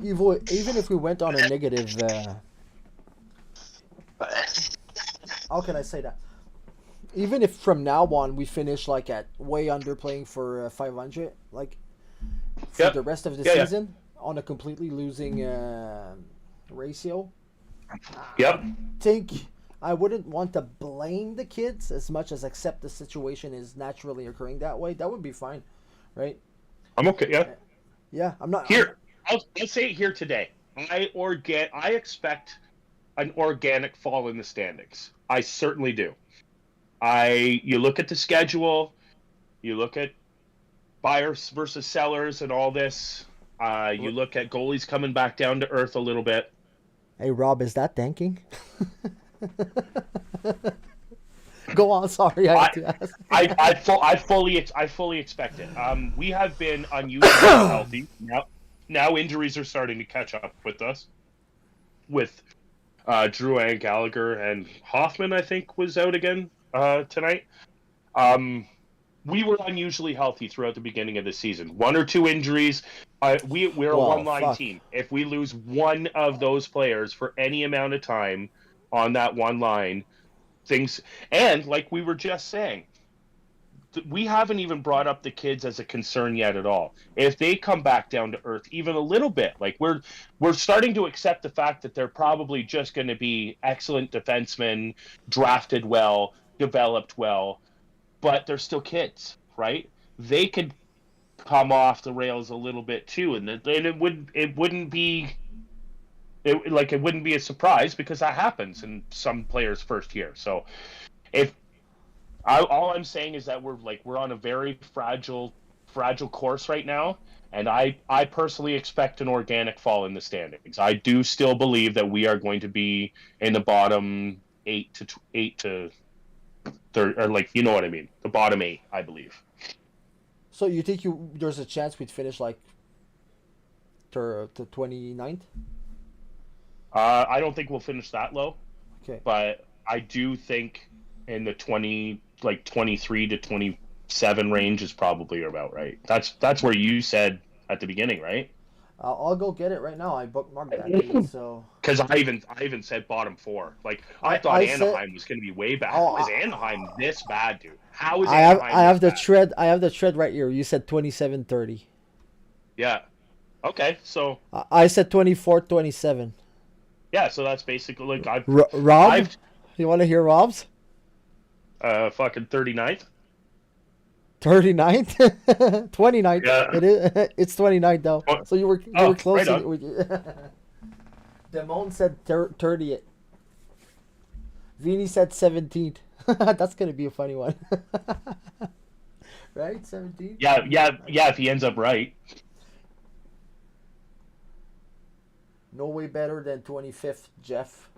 [SPEAKER 1] even if we went on a negative, how can I say that? Even if from now on we finish at way underplaying for 500, for the rest of the season on a completely losing ratio.
[SPEAKER 2] Yep.
[SPEAKER 1] I wouldn't want to blame the kids as much as accept the situation is naturally occurring that way. That would be fine, right?
[SPEAKER 2] I'm okay. Yeah.
[SPEAKER 1] Yeah, I'm not
[SPEAKER 2] Here, I'll say it here today. I expect an organic fall in the standings. I certainly do. You look at the schedule, you look at buyers versus sellers and all this. You look at goalies coming back down to earth a little bit.
[SPEAKER 1] Hey Rob, is that tanking? Go on, sorry, I had to ask.
[SPEAKER 2] I fully expect it. We have been unusually healthy. Now injuries are starting to catch up with us. With Drew and Gallagher and Hoffman, I think, was out again tonight. We were unusually healthy throughout the beginning of the season. 1 or 2 injuries. We're a one-line team. If we lose one of those players for any amount of time on that one line, things... And like we were just saying, we haven't even brought up the kids as a concern yet at all. If they come back down to earth even a little bit, like we're starting to accept the fact that they're probably just going to be excellent defensemen, drafted well, developed well, but they're still kids, right? They could come off the rails a little bit too, and it wouldn't be a surprise because that happens in some players' first year. So, all I'm saying is that we're on a very fragile course right now, and I personally expect an organic fall in the standings. I do still believe that we are going to be in the bottom 8 to third, or you know what I mean, the bottom 8, I believe.
[SPEAKER 1] So you think there's a chance we'd finish like to 29th?
[SPEAKER 2] I don't think we'll finish that low.
[SPEAKER 1] Okay.
[SPEAKER 2] But I do think in the 23 to 27 range is probably about right. That's where you said at the beginning, right?
[SPEAKER 1] I'll go get it right now. I bookmarked that date, so.
[SPEAKER 2] Because I even said bottom 4. I thought Anaheim was going to be way bad. Is Anaheim this bad, dude? How is Anaheim?
[SPEAKER 1] I have the thread. I have the thread right here. You said 27-30.
[SPEAKER 2] Yeah. Okay, so.
[SPEAKER 1] I said 24-27.
[SPEAKER 2] Yeah, so that's basically
[SPEAKER 1] Rob, you want to hear Rob's?
[SPEAKER 2] Fucking 39th.
[SPEAKER 1] 39th? 29th.
[SPEAKER 2] Yeah.
[SPEAKER 1] It is. It's 29th though. So you were close.
[SPEAKER 2] Right
[SPEAKER 1] Demone said 30th. Vini said 17th. That's gonna be a funny one. Right? 17th?
[SPEAKER 2] Yeah, if he ends up right.
[SPEAKER 1] No way better than 25th, Jeff.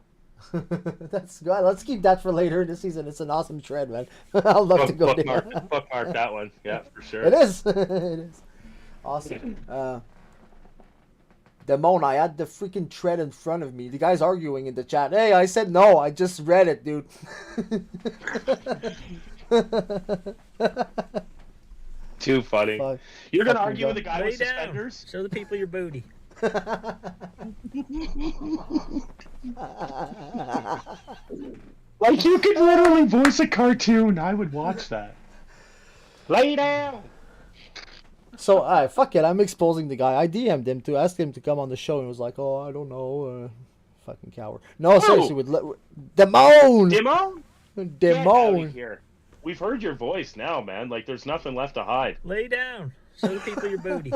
[SPEAKER 1] That's good. Let's keep that for later in the season. It's an awesome trend, man. I'd love to go there.
[SPEAKER 2] Bookmark that one. Yeah, for sure.
[SPEAKER 1] It is. It is. Awesome. Demone, I had the freaking thread in front of me. The guy's arguing in the chat. Hey, I said no. I just read it, dude.
[SPEAKER 2] Too funny. You're going to argue with a guy with
[SPEAKER 3] Lay
[SPEAKER 2] suspenders?
[SPEAKER 3] down. Show the people your booty.
[SPEAKER 2] Like, you could literally voice a cartoon. I would watch that. Lay down.
[SPEAKER 1] So, fuck it. I'm exposing the guy. I DM'd him to ask him to come on the show, and he was like, "Oh, I don't know, fucking coward." No, seriously, with Demone.
[SPEAKER 2] Demone? Get out
[SPEAKER 1] Demone.
[SPEAKER 2] of here. We've heard your voice now, man. Like, there's nothing left to hide.
[SPEAKER 3] Lay down. Show the people your booty.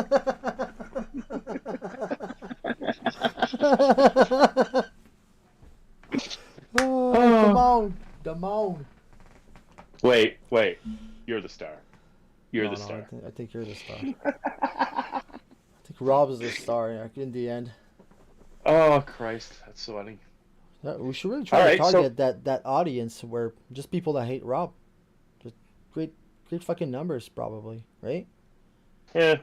[SPEAKER 1] Oh, Demone.
[SPEAKER 2] Wait. You're the star. You're the star.
[SPEAKER 1] I think you're the star. I think Rob is the star in the end.
[SPEAKER 2] Oh, Christ. That's so funny.
[SPEAKER 1] Yeah, we should really try to target that audience where just people that hate Rob. Just great fucking numbers, probably, right?
[SPEAKER 2] Yeah.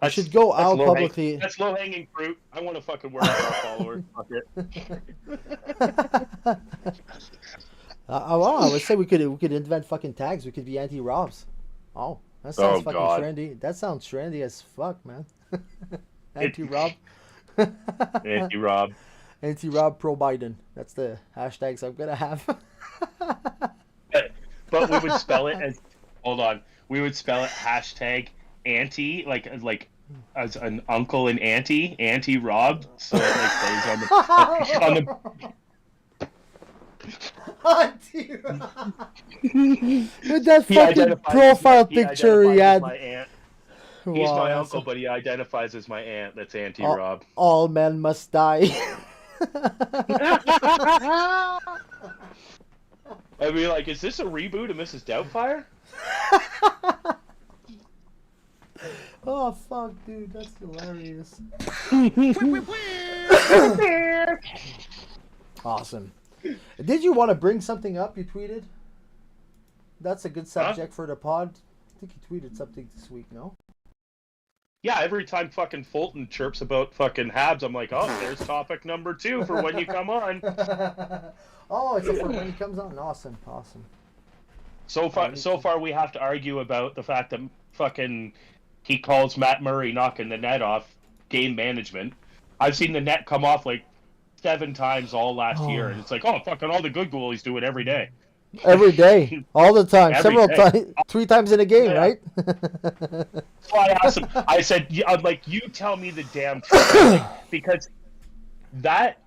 [SPEAKER 1] I should go out publicly.
[SPEAKER 2] That's low-hanging fruit. I want to fucking work with our followers. Fuck it.
[SPEAKER 1] I would say we could invent fucking tags. We could be anti-Robs. Oh, that sounds fucking trendy. That sounds trendy as fuck, man. Anti-Rob.
[SPEAKER 2] Anti-Rob.
[SPEAKER 1] Anti-Rob pro Biden. That's the hashtags I'm gonna have.
[SPEAKER 2] But we would spell it as. Hold on. We would spell it hashtag anti, like as an uncle and anti-Rob. So it goes on the.
[SPEAKER 1] With that fucking profile picture he
[SPEAKER 2] identifies as
[SPEAKER 1] had.
[SPEAKER 2] my aunt. He's
[SPEAKER 1] Wow,
[SPEAKER 2] my
[SPEAKER 1] that's
[SPEAKER 2] uncle, but he identifies as my aunt. That's Auntie
[SPEAKER 1] all,
[SPEAKER 2] Rob.
[SPEAKER 1] all men must die.
[SPEAKER 2] I'd be like, is this a reboot of Mrs. Doubtfire?
[SPEAKER 1] Oh fuck, dude, that's hilarious. Awesome. Did you want to bring something up? You tweeted. That's a good subject for the pod. I think you tweeted something this week, no?
[SPEAKER 2] Yeah, every time fucking Fulton chirps about fucking Habs, I'm like, oh, there's topic number 2 for when you come on.
[SPEAKER 1] Oh, it's for when he comes on. Awesome.
[SPEAKER 2] So far, we have to argue about the fact that fucking he calls Matt Murray knocking the net off game management. I've seen the net come off like 7 times all last year, and it's like, oh, fucking all the good goalies do it every day.
[SPEAKER 1] Every day, all the time, several
[SPEAKER 2] day.
[SPEAKER 1] times, 3 times in a game, right?
[SPEAKER 2] So I asked him. I said, I'm like, you tell me the damn truth, like, because that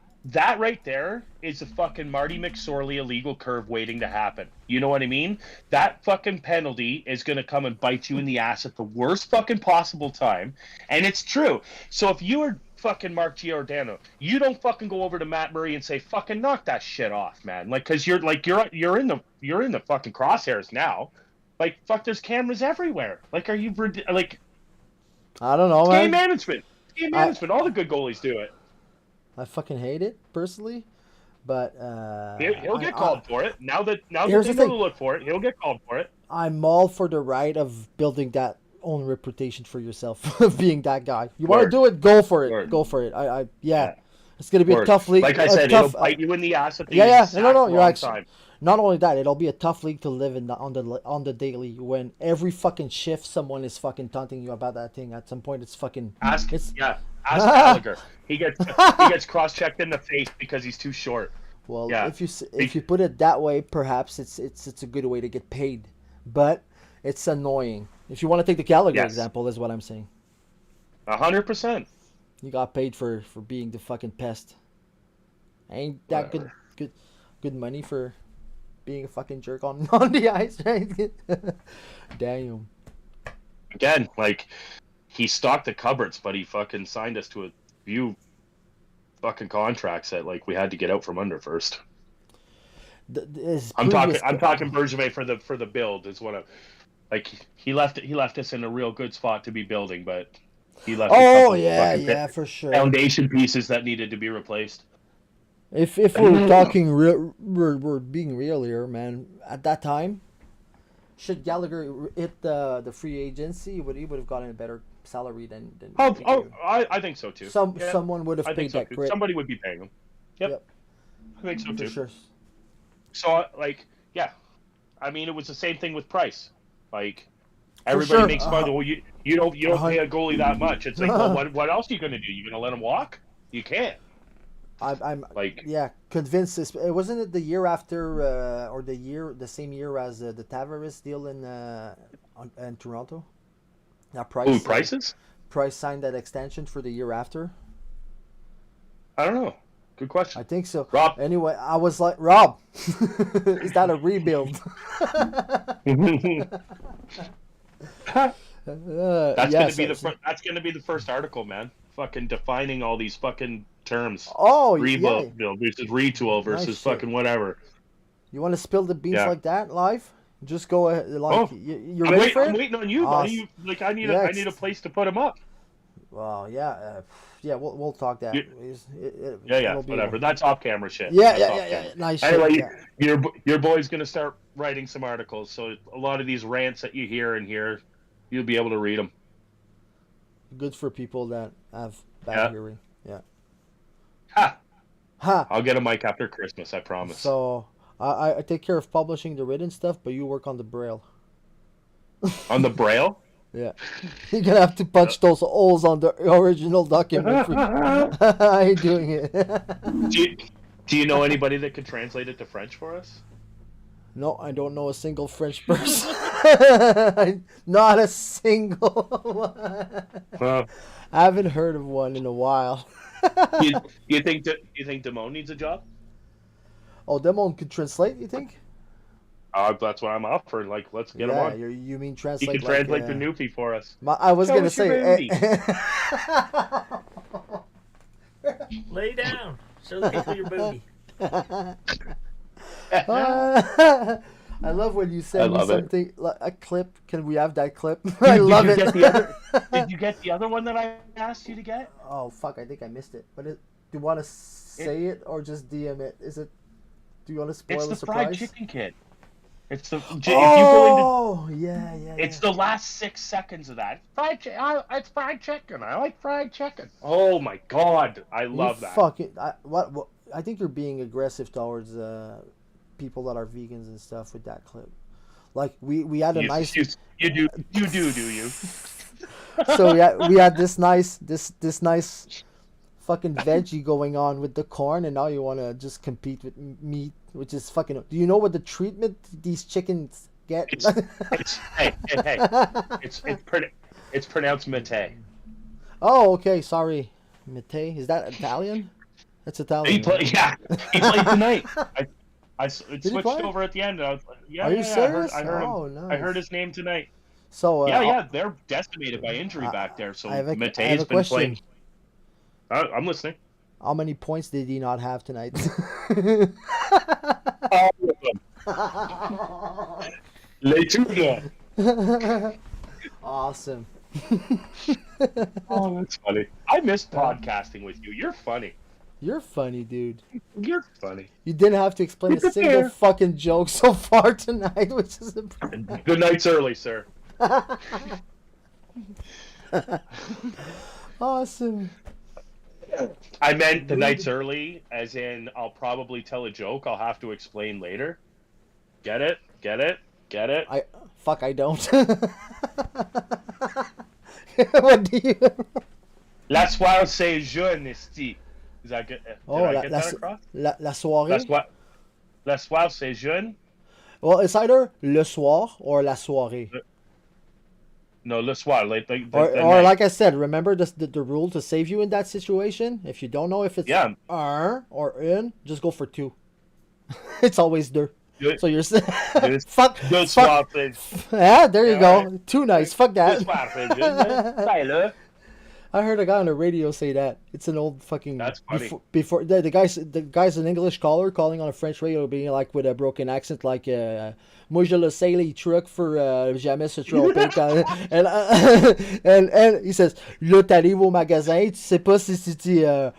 [SPEAKER 2] right there is a fucking Marty McSorley illegal curve waiting to happen. You know what I mean? That fucking penalty is gonna come and bite you in the ass at the worst fucking possible time, and it's true. So if you were fucking Mark Giordano, you don't fucking go over to Matt Murray and say, fucking knock that shit off, man. Like, cause you're in the fucking crosshairs now. Like, fuck, there's cameras everywhere. Like, are you like?
[SPEAKER 1] I don't know,
[SPEAKER 2] Game
[SPEAKER 1] man.
[SPEAKER 2] management. All the good goalies do it.
[SPEAKER 1] I fucking hate it personally, but
[SPEAKER 2] He'll get called for it. Now that they
[SPEAKER 1] here's
[SPEAKER 2] know
[SPEAKER 1] the thing.
[SPEAKER 2] to look for it, he'll get called for it.
[SPEAKER 1] I'm all for the right of building that own reputation for yourself of being that guy. You want to do it, go for it.
[SPEAKER 2] Word.
[SPEAKER 1] Go for it. Yeah. It's gonna be a tough league.
[SPEAKER 2] Like I said, it'll bite you in the ass at the
[SPEAKER 1] You're actually
[SPEAKER 2] time.
[SPEAKER 1] not only that, it'll be a tough league to live in on the daily when every fucking shift someone is fucking taunting you about that thing. At some point, it's fucking.
[SPEAKER 2] Ask Gallagher. He gets cross-checked in the face because he's too short.
[SPEAKER 1] Well, if you put it that way, perhaps it's a good way to get paid, but it's annoying. If you want to take the Gallagher example, is what I'm saying.
[SPEAKER 2] 100%.
[SPEAKER 1] You got paid for being the fucking pest. Ain't that good money for being a fucking jerk on the ice, right? Damn.
[SPEAKER 2] Again, like, he stocked the cupboards, but he fucking signed us to a few fucking contracts that, like, we had to get out from under first. I'm talking Bergevin for the build is what he left us in a real good spot to be building, but he left.
[SPEAKER 1] For sure.
[SPEAKER 2] Foundation pieces that needed to be replaced.
[SPEAKER 1] If we're talking real, we're being real here, man. At that time, should Gallagher hit the free agency, he would have gotten a better salary than.
[SPEAKER 2] I think so too.
[SPEAKER 1] Someone would have paid that.
[SPEAKER 2] Somebody would be paying him. Yep. I think so too.
[SPEAKER 1] For sure.
[SPEAKER 2] So I mean, it was the same thing with Price. Like, everybody makes fun of, well, you don't pay a goalie that much. It's like, well, what else are you gonna do? You gonna let him walk? You can't.
[SPEAKER 1] I'm
[SPEAKER 2] like,
[SPEAKER 1] convinced this. Wasn't it the year after or the same year as the Tavares deal in Toronto? Now Price signed that extension for the year after.
[SPEAKER 2] I don't know. Good question.
[SPEAKER 1] I think so.
[SPEAKER 2] Rob.
[SPEAKER 1] Anyway, I was like, Rob, is that a rebuild?
[SPEAKER 2] That's gonna be the first article, man. Fucking defining all these fucking terms.
[SPEAKER 1] Oh,
[SPEAKER 2] rebuild versus retool versus fucking whatever.
[SPEAKER 1] You want to spill the beans like that live? Just go ahead. Like, you're ready for it?
[SPEAKER 2] I'm waiting on you, buddy. I need a place to put them up.
[SPEAKER 1] Well, we'll talk that.
[SPEAKER 2] Whatever. That's off camera shit.
[SPEAKER 1] Yeah. Nice.
[SPEAKER 2] Anyway, your boy's gonna start writing some articles, so a lot of these rants that you hear in here, you'll be able to read them.
[SPEAKER 1] Good for people that have bad hearing. Yeah.
[SPEAKER 2] Ha! I'll get a mic after Christmas, I promise.
[SPEAKER 1] So I take care of publishing the written stuff, but you work on the braille.
[SPEAKER 2] On the braille?
[SPEAKER 1] Yeah. You're gonna have to punch those holes on the original document. I ain't doing it.
[SPEAKER 2] Do you know anybody that could translate it to French for us?
[SPEAKER 1] No, I don't know a single French person. Not a single one. I haven't heard of one in a while.
[SPEAKER 2] you think Demone needs a job?
[SPEAKER 1] Oh, Demone could translate, you think?
[SPEAKER 2] That's what I'm offering. Like, let's get him
[SPEAKER 1] Yeah,
[SPEAKER 2] on.
[SPEAKER 1] you mean
[SPEAKER 2] He
[SPEAKER 1] translate
[SPEAKER 2] can translate
[SPEAKER 1] like,
[SPEAKER 2] the newfie for us.
[SPEAKER 1] I was
[SPEAKER 2] Show
[SPEAKER 1] gonna
[SPEAKER 2] us your
[SPEAKER 1] say.
[SPEAKER 3] Lay down. Show the people your booty.
[SPEAKER 1] I love when you
[SPEAKER 2] I
[SPEAKER 1] send me
[SPEAKER 2] love it.
[SPEAKER 1] something like a clip. Can we have that clip? I love
[SPEAKER 2] did
[SPEAKER 1] it.
[SPEAKER 2] you get the other? Did you get the other one that I asked you to get?
[SPEAKER 1] Oh fuck! I think I missed it. But do you want to say it or just DM it? Is it? Do you want to spoil
[SPEAKER 2] It's
[SPEAKER 1] the
[SPEAKER 2] the
[SPEAKER 1] surprise?
[SPEAKER 2] fried chicken kit. It's the. If you go into.
[SPEAKER 1] Yeah.
[SPEAKER 2] It's the last 6 seconds of that. It's fried chicken. I like fried chicken. Oh my god, I love that.
[SPEAKER 1] Fucking. What? I think you're being aggressive towards people that are vegans and stuff with that clip. Like we had a nice.
[SPEAKER 2] You do you?
[SPEAKER 1] So we had this nice fucking veggie going on with the corn, and now you want to just compete with meat, which is fucking. Do you know what the treatment these chickens get?
[SPEAKER 2] Hey. It's pronounced mate.
[SPEAKER 1] Oh, okay. Sorry, mate. Is that Italian? That's Italian.
[SPEAKER 2] He played tonight. It switched
[SPEAKER 1] play?
[SPEAKER 2] over at the end. And I was like, yeah.
[SPEAKER 1] Are you serious?
[SPEAKER 2] I heard him.
[SPEAKER 1] Oh, nice.
[SPEAKER 2] I heard his name tonight.
[SPEAKER 1] So
[SPEAKER 2] They're decimated by injury back there. So
[SPEAKER 1] I have a
[SPEAKER 2] Mate's been
[SPEAKER 1] question.
[SPEAKER 2] playing. I'm listening.
[SPEAKER 1] How many points did he not have tonight?
[SPEAKER 2] All of them. Les two.
[SPEAKER 1] Awesome.
[SPEAKER 2] Oh, that's funny. I miss podcasting with you. You're funny.
[SPEAKER 1] You're funny, dude.
[SPEAKER 2] You're funny.
[SPEAKER 1] You didn't have to explain a single fucking joke so far tonight, which is
[SPEAKER 2] Good night's early, sir.
[SPEAKER 1] awesome.
[SPEAKER 2] I meant the night's early, as in I'll probably tell a joke I'll have to explain later. Get it?
[SPEAKER 1] I don't. What do you?
[SPEAKER 2] La soirée c'est jeune, esti. Is that good? Did I get that across?
[SPEAKER 1] La soirée.
[SPEAKER 2] La soirée c'est jeune.
[SPEAKER 1] Well, it's either le soir or la soirée.
[SPEAKER 2] No, le soir. Like the
[SPEAKER 1] Or
[SPEAKER 2] night.
[SPEAKER 1] like I said, remember the rule to save you in that situation? If you don't know if it's un or une, just go for two. It's always deux. So you're fuck. Yeah, there you go. Right. Too nice. Fuck that. I heard a guy on the radio say that. It's an old fucking.
[SPEAKER 2] That's funny.
[SPEAKER 1] Before the guy's an English caller calling on a French radio, being like with a broken accent, like moi je le sais les trucs for jamais se tromper. And he says, là t'arrives au magasin, tu sais pas si tu dis un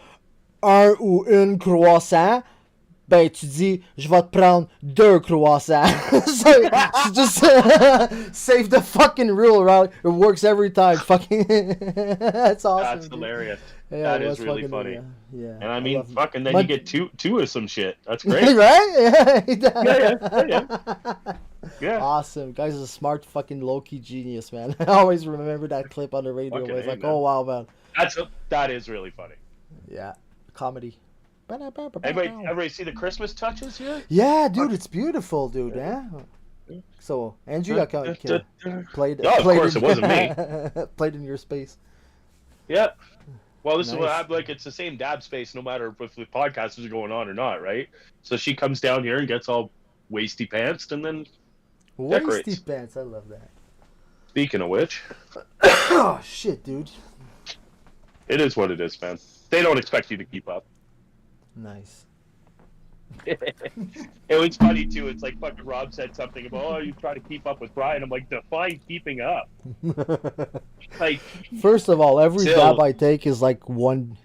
[SPEAKER 1] ou une croissant. Ben, tu dis, je vais te prendre 2 croissants. So, just save the fucking rule, right? It works every time. Fucking, that's awesome.
[SPEAKER 2] That's
[SPEAKER 1] dude.
[SPEAKER 2] hilarious.
[SPEAKER 1] Yeah,
[SPEAKER 2] that is really funny.
[SPEAKER 1] Yeah.
[SPEAKER 2] And I mean, fucking, then you get two of some shit. That's great.
[SPEAKER 1] Right?
[SPEAKER 2] Yeah.
[SPEAKER 1] Awesome. Guy's a smart fucking low-key genius, man. I always remember that clip on the radio. It's like,
[SPEAKER 2] man.
[SPEAKER 1] oh, wow, man.
[SPEAKER 2] That is really funny.
[SPEAKER 1] Yeah. Comedy.
[SPEAKER 2] Everybody see the Christmas touches here?
[SPEAKER 1] Yeah, dude, it's beautiful, dude. Yeah. So, Andrew, played.
[SPEAKER 2] No, of course, it wasn't me.
[SPEAKER 1] Played in your space.
[SPEAKER 2] Yeah. Well, this is what I'm like. It's the same dab space, no matter if the podcast is going on or not, right? So she comes down here and gets all wasty pantsed, and then decorates.
[SPEAKER 1] Wasty pants, I love that.
[SPEAKER 2] Speaking of which,
[SPEAKER 1] oh shit, dude.
[SPEAKER 2] It is what it is, man. They don't expect you to keep up.
[SPEAKER 1] Nice.
[SPEAKER 2] It was funny too. It's like fucking Rob said something about, oh, you try to keep up with Brian. I'm like, define keeping up. Like,
[SPEAKER 1] first of all, every dab I take is like 1/5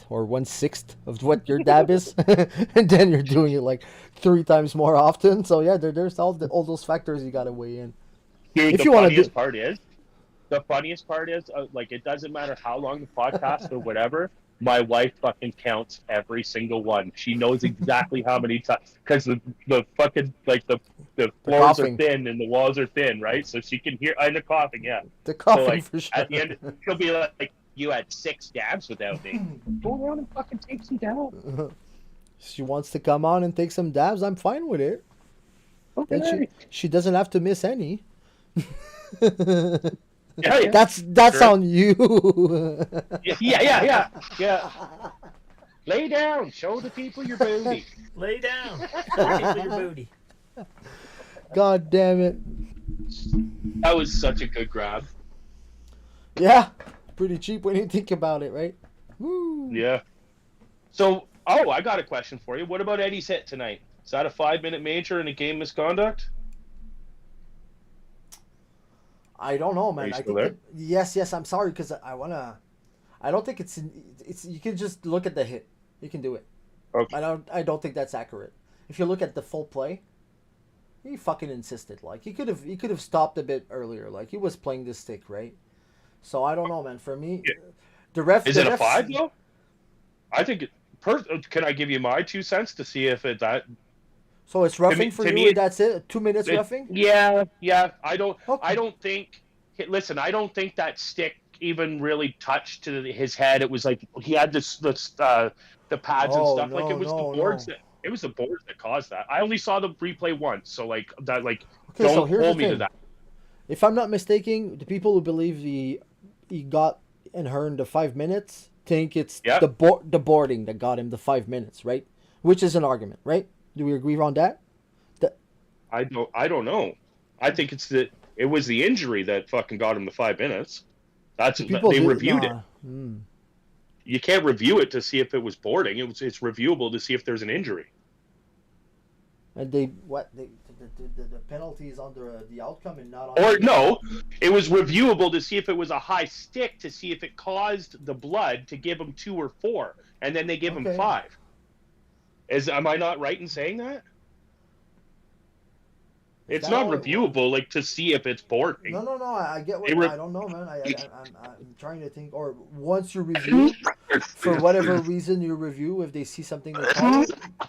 [SPEAKER 1] or 1/6 of what your dab is, and then you're doing it like 3 times more often. So yeah, there's all those factors you gotta weigh in.
[SPEAKER 2] Dude,
[SPEAKER 1] if
[SPEAKER 2] the
[SPEAKER 1] you
[SPEAKER 2] funniest part is, like, it doesn't matter how long the podcast or whatever. My wife fucking counts every single one. She knows exactly how many times, because the fucking, like, the floors are thin and the walls are thin, right? So she can hear, and the coughing, yeah.
[SPEAKER 1] The coughing,
[SPEAKER 2] so, like,
[SPEAKER 1] for sure.
[SPEAKER 2] At the end, she'll be like, you had 6 dabs without me. Go around and fucking take some dabs.
[SPEAKER 1] She wants to come on and take some dabs. I'm fine with it.
[SPEAKER 2] Okay.
[SPEAKER 1] Then she doesn't have to miss any.
[SPEAKER 2] Yeah.
[SPEAKER 1] That's sure. On you.
[SPEAKER 2] Yeah. Lay down. Show the people your booty.
[SPEAKER 3] Lay down. Show the people your booty.
[SPEAKER 1] God damn it.
[SPEAKER 2] That was such a good grab.
[SPEAKER 1] Yeah, pretty cheap when you think about it, right? Woo.
[SPEAKER 2] Yeah. So, I got a question for you. What about Eddie's hit tonight? Is that a 5-minute major and a game misconduct?
[SPEAKER 1] I don't know, man.
[SPEAKER 2] Are you
[SPEAKER 1] I
[SPEAKER 2] still
[SPEAKER 1] think
[SPEAKER 2] there?
[SPEAKER 1] yes. I'm sorry because I don't think it's. You can just look at the hit. You can do it.
[SPEAKER 2] Okay.
[SPEAKER 1] I don't think that's accurate. If you look at the full play, he fucking insisted. Like he could have stopped a bit earlier. Like he was playing the stick, right? So I don't know, man. For me,
[SPEAKER 2] Yeah.
[SPEAKER 1] the ref.
[SPEAKER 2] Is
[SPEAKER 1] the
[SPEAKER 2] it a
[SPEAKER 1] ref-
[SPEAKER 2] 5 though? I think can I give you my 2 cents to see if that
[SPEAKER 1] So it's roughing
[SPEAKER 2] me-
[SPEAKER 1] for
[SPEAKER 2] to
[SPEAKER 1] you.
[SPEAKER 2] me,
[SPEAKER 1] That's it. 2 minutes roughing.
[SPEAKER 2] Yeah. I don't
[SPEAKER 1] Okay.
[SPEAKER 2] think listen, I don't think that stick even really touched to his head. It was like he had the pads and
[SPEAKER 1] Oh,
[SPEAKER 2] stuff. Like it was
[SPEAKER 1] no,
[SPEAKER 2] the boards
[SPEAKER 1] no.
[SPEAKER 2] it was the boards that caused that. I only saw the replay once, so like that
[SPEAKER 1] Okay,
[SPEAKER 2] don't
[SPEAKER 1] so here's
[SPEAKER 2] hold
[SPEAKER 1] the
[SPEAKER 2] me to
[SPEAKER 1] thing.
[SPEAKER 2] that.
[SPEAKER 1] If I'm not mistaken, the people who believe he got and earned the 5 minutes think it's
[SPEAKER 2] Yeah.
[SPEAKER 1] the boarding that got him the 5 minutes, right? Which is an argument, right? Do we agree on that?
[SPEAKER 2] I don't know. I think it was the injury that fucking got him the 5 minutes. That's they reviewed it. You can't review it to see if it was boarding. It's reviewable to see if there's an injury.
[SPEAKER 1] And the penalty is on the outcome and not on.
[SPEAKER 2] Or no, it was reviewable to see if it was a high stick to see if it caused the blood to give him 2 or 4, and then they give him
[SPEAKER 1] Okay.
[SPEAKER 2] 5. Am I not right in saying that? It's
[SPEAKER 1] that
[SPEAKER 2] not
[SPEAKER 1] all it
[SPEAKER 2] reviewable, like to see if it's boarding.
[SPEAKER 1] No. I get what.
[SPEAKER 2] They
[SPEAKER 1] I don't know, man. I'm trying to think. Or once you review, for whatever reason you review, if they see something that's wrong,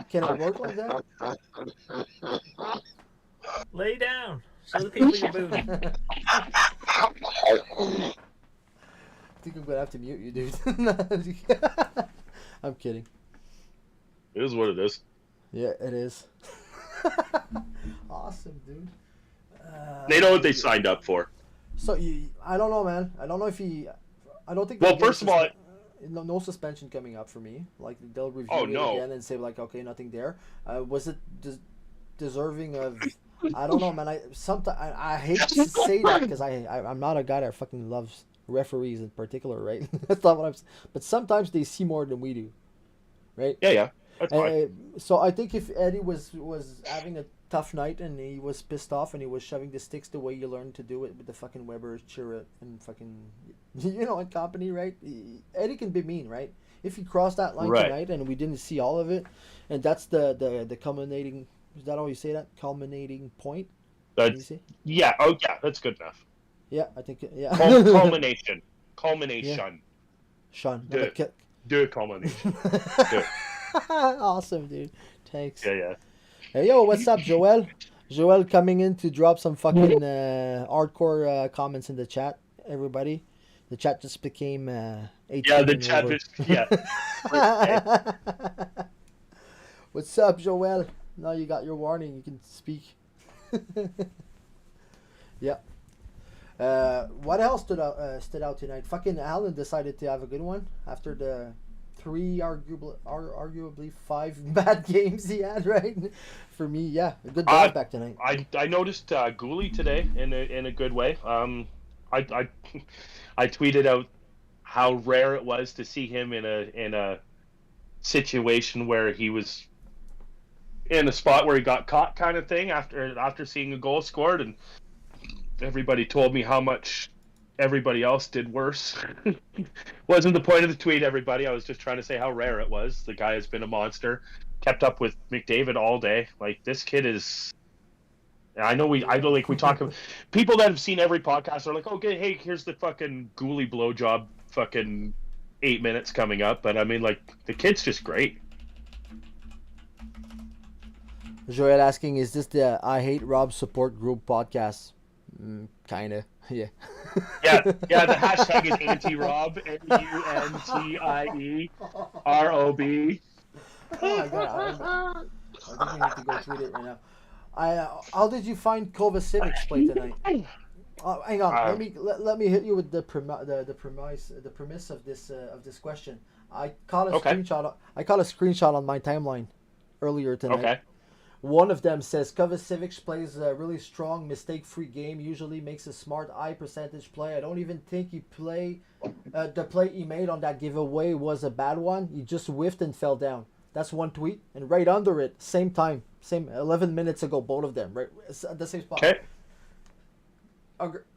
[SPEAKER 1] can it work like that?
[SPEAKER 3] Lay down. Show the people your booty.
[SPEAKER 1] I think I'm gonna have to mute you, dude. I'm kidding.
[SPEAKER 2] It is what it is.
[SPEAKER 1] Yeah, it is. Awesome, dude.
[SPEAKER 2] They know what they signed up for.
[SPEAKER 1] So I don't know, man. I don't know if he. I don't think.
[SPEAKER 2] Well,
[SPEAKER 1] they'll give
[SPEAKER 2] first of all,
[SPEAKER 1] no suspension coming up for me. Like they'll review
[SPEAKER 2] Oh,
[SPEAKER 1] it
[SPEAKER 2] no.
[SPEAKER 1] again and say like, okay, nothing there. Was it deserving of? I don't know, man. I hate to say that because I'm not a guy that fucking loves referees in particular, right? That's not what I'm. But sometimes they see more than we do, right?
[SPEAKER 2] yeah, that's fine.
[SPEAKER 1] So I think if Eddie was having a tough night and he was pissed off and he was shoving the sticks the way you learned to do it with the fucking Weber, Chirrut, and fucking, and company, right? Eddie can be mean, right? If he crossed that line
[SPEAKER 2] Right.
[SPEAKER 1] tonight and we didn't see all of it, and that's the culminating, is that how you say that? Culminating point? Can you
[SPEAKER 2] That's,
[SPEAKER 1] say?
[SPEAKER 2] yeah, that's good enough.
[SPEAKER 1] Yeah, I think, yeah.
[SPEAKER 2] Culmination. Culmination.
[SPEAKER 1] Sean.
[SPEAKER 2] Duh.
[SPEAKER 1] No, but
[SPEAKER 2] Do culmination. Duh.
[SPEAKER 1] awesome, dude. Thanks.
[SPEAKER 2] Yeah.
[SPEAKER 1] Hey, yo, what's up, Joel? Joel coming in to drop some fucking hardcore comments in the chat, everybody. The chat just became 18
[SPEAKER 2] Yeah, the
[SPEAKER 1] and
[SPEAKER 2] chat
[SPEAKER 1] over.
[SPEAKER 2] is, yeah.
[SPEAKER 1] What's up, Joel? Now you got your warning. You can speak. Yeah. What else stood out tonight? Fucking Allen decided to have a good one after the 3 arguably 5 bad games he had, right? For me, yeah, a good bounce back tonight.
[SPEAKER 2] I noticed Gooley today in a good way. I tweeted out how rare it was to see him in a situation where he was in a spot where he got caught, kind of thing, after seeing a goal scored, and everybody told me how much everybody else did worse. Wasn't the point of the tweet, everybody. I was just trying to say how rare it was. The guy has been a monster. Kept up with McDavid all day. Like, this kid is... I know we talk about... People that have seen every podcast are like, okay, hey, here's the fucking Gooley blowjob fucking 8 minutes coming up. But, I mean, like, the kid's just great.
[SPEAKER 1] Joel asking, is this the I Hate Rob support group podcast? Kinda, yeah.
[SPEAKER 2] Yeah, the hashtag is anti-Rob, NUNTIEROB.
[SPEAKER 1] Oh my god, I think we need to go tweet it right now. How did you find Kovacivic play tonight? Hang on.
[SPEAKER 2] Uh,
[SPEAKER 1] Let me hit you with the premise of this question. I caught a
[SPEAKER 2] Okay.
[SPEAKER 1] screenshot. I caught a screenshot on my timeline earlier tonight.
[SPEAKER 2] Okay.
[SPEAKER 1] One of them says Kovacevic plays a really strong, mistake-free game. Usually makes a smart, high percentage play. I don't even think the play he made on that giveaway was a bad one. He just whiffed and fell down. That's one tweet, and right under it, same time, same 11 minutes ago, both of them, right at the same spot.
[SPEAKER 2] Okay.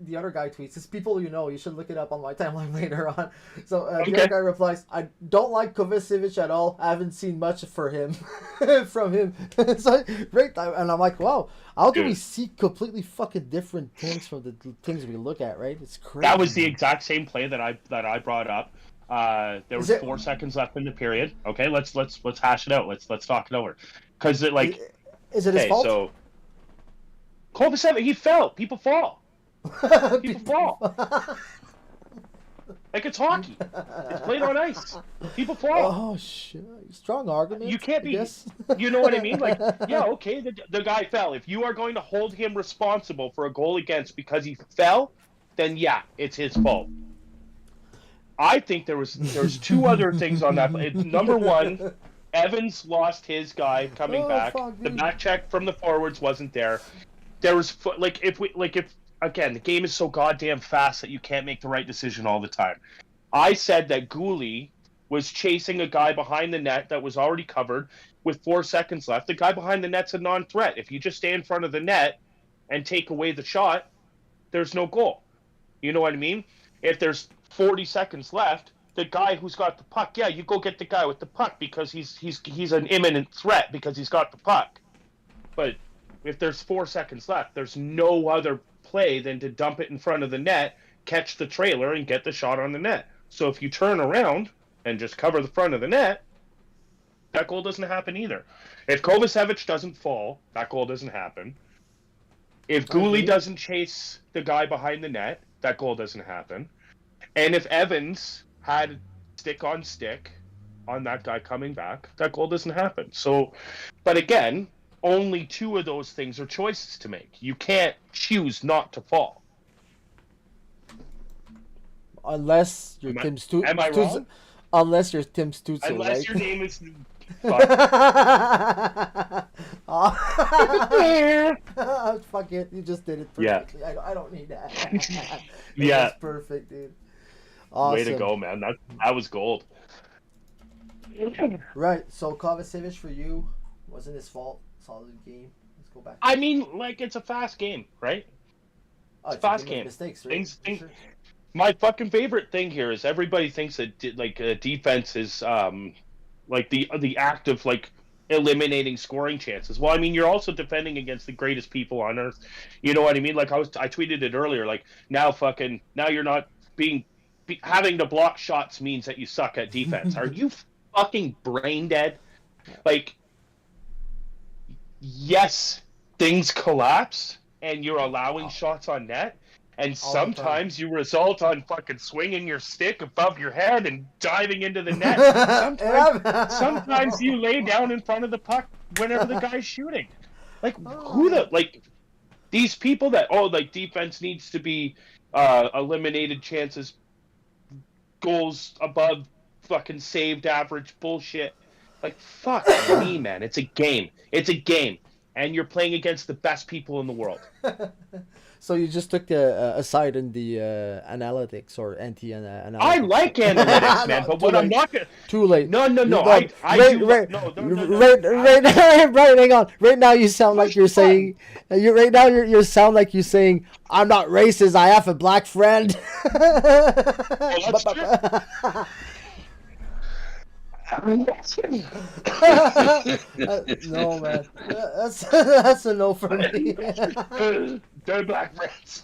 [SPEAKER 1] The other guy tweets, it's people you know. You should look it up on my timeline later on. So the
[SPEAKER 2] Okay.
[SPEAKER 1] other guy replies, I don't like Kovacevic at all. I haven't seen much for him, from him. So great time. And I'm like, wow, how do we
[SPEAKER 2] Dude.
[SPEAKER 1] see completely fucking different things from the things we look at, right? It's crazy.
[SPEAKER 2] That was the exact same play that I brought up. There was
[SPEAKER 1] Is it-
[SPEAKER 2] 4 seconds left in the period. Okay, let's hash it out. Let's talk it over. Because it like
[SPEAKER 1] Is it his
[SPEAKER 2] okay,
[SPEAKER 1] fault?
[SPEAKER 2] so Kovacevic, he fell. People fall. People fall. Like it's hockey. It's played on ice. People fall.
[SPEAKER 1] Oh shit! Strong argument.
[SPEAKER 2] You can't
[SPEAKER 1] I
[SPEAKER 2] be.
[SPEAKER 1] guess.
[SPEAKER 2] You know what I mean? Like, yeah, okay, the guy fell. If you are going to hold him responsible for a goal against because he fell, then yeah, it's his fault. I think there's 2 other things on that. Number one, Evans lost his guy coming back.
[SPEAKER 1] Fuck,
[SPEAKER 2] The
[SPEAKER 1] dude.
[SPEAKER 2] back check from the forwards wasn't there. There was if again, the game is so goddamn fast that you can't make the right decision all the time. I said that Gouli was chasing a guy behind the net that was already covered with 4 seconds left. The guy behind the net's a non-threat. If you just stay in front of the net and take away the shot, there's no goal. You know what I mean? If there's 40 seconds left, the guy who's got the puck, yeah, you go get the guy with the puck because he's an imminent threat because he's got the puck. But if there's 4 seconds left, there's no other play than to dump it in front of the net, catch the trailer, and get the shot on the net. So if you turn around and just cover the front of the net, that goal doesn't happen either. If Kovacevic doesn't fall, that goal doesn't happen. If Gouli doesn't chase the guy behind the net, that goal doesn't happen. And if Evans had stick on stick on that guy coming back, that goal doesn't happen. So, but again, only 2 of those things are choices to make. You can't choose not to fall.
[SPEAKER 1] Unless you're Tim Stutz.
[SPEAKER 2] Am I wrong?
[SPEAKER 1] Unless you're Tim Stutzel,
[SPEAKER 2] Unless
[SPEAKER 1] right?
[SPEAKER 2] your name is...
[SPEAKER 1] Fuck it, you just did it
[SPEAKER 2] Yeah.
[SPEAKER 1] perfectly. I don't need that.
[SPEAKER 2] Yeah.
[SPEAKER 1] That's perfect, dude. Awesome.
[SPEAKER 2] Way to go, man. That was gold.
[SPEAKER 1] Right, so Kovacevic for you wasn't his fault. Solid game. Let's go back.
[SPEAKER 2] I mean, like, it's a fast game, right?
[SPEAKER 1] Oh,
[SPEAKER 2] it's a fast
[SPEAKER 1] game of
[SPEAKER 2] game.
[SPEAKER 1] Mistakes, right?
[SPEAKER 2] Things-
[SPEAKER 1] For sure.
[SPEAKER 2] My fucking favorite thing here is everybody thinks that defense is like the act of like eliminating scoring chances. Well, I mean, you're also defending against the greatest people on earth. You know what I mean? Like I tweeted it earlier. Like now you're not having to block shots means that you suck at defense. Are you fucking brain dead? Like, yes, things collapse and you're allowing shots on net. And
[SPEAKER 1] All the time.
[SPEAKER 2] sometimes you result on fucking swinging your stick above your head and diving into the net. Sometimes you lay down in front of the puck whenever the guy's shooting. Like, these people that, like defense needs to be eliminated chances, goals above fucking saved average bullshit. Like, fuck me, man. It's a game. It's a game. And you're playing against the best people in the world.
[SPEAKER 1] So you just took a side in the analytics or anti-analytics.
[SPEAKER 2] I like analytics, man, but what I'm not gonna...
[SPEAKER 1] Too late.
[SPEAKER 2] No.
[SPEAKER 1] Right,
[SPEAKER 2] No.
[SPEAKER 1] hang on. Right now you sound like you're saying. You sound like you're saying I'm not racist. I have a black friend.
[SPEAKER 2] That's true.
[SPEAKER 1] No, man. That's a no for me.
[SPEAKER 2] They're black friends.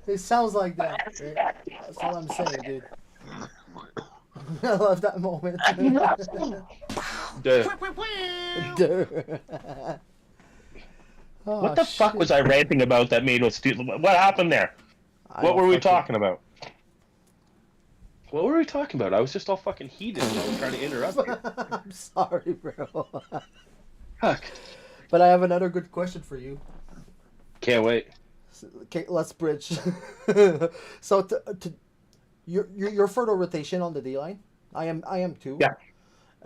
[SPEAKER 1] It sounds like that. Right? That's all I'm saying, dude. I love that moment. Dude. Oh,
[SPEAKER 2] What the fuck was I ranting about that made us do? What happened there? What were we talking about? What were we talking about? I was just all fucking heated and I was trying to interrupt you.
[SPEAKER 1] I'm sorry, bro.
[SPEAKER 2] Fuck.
[SPEAKER 1] But I have another good question for you.
[SPEAKER 2] Can't wait.
[SPEAKER 1] Okay, let's bridge. So you're for the rotation on the D line. I am too.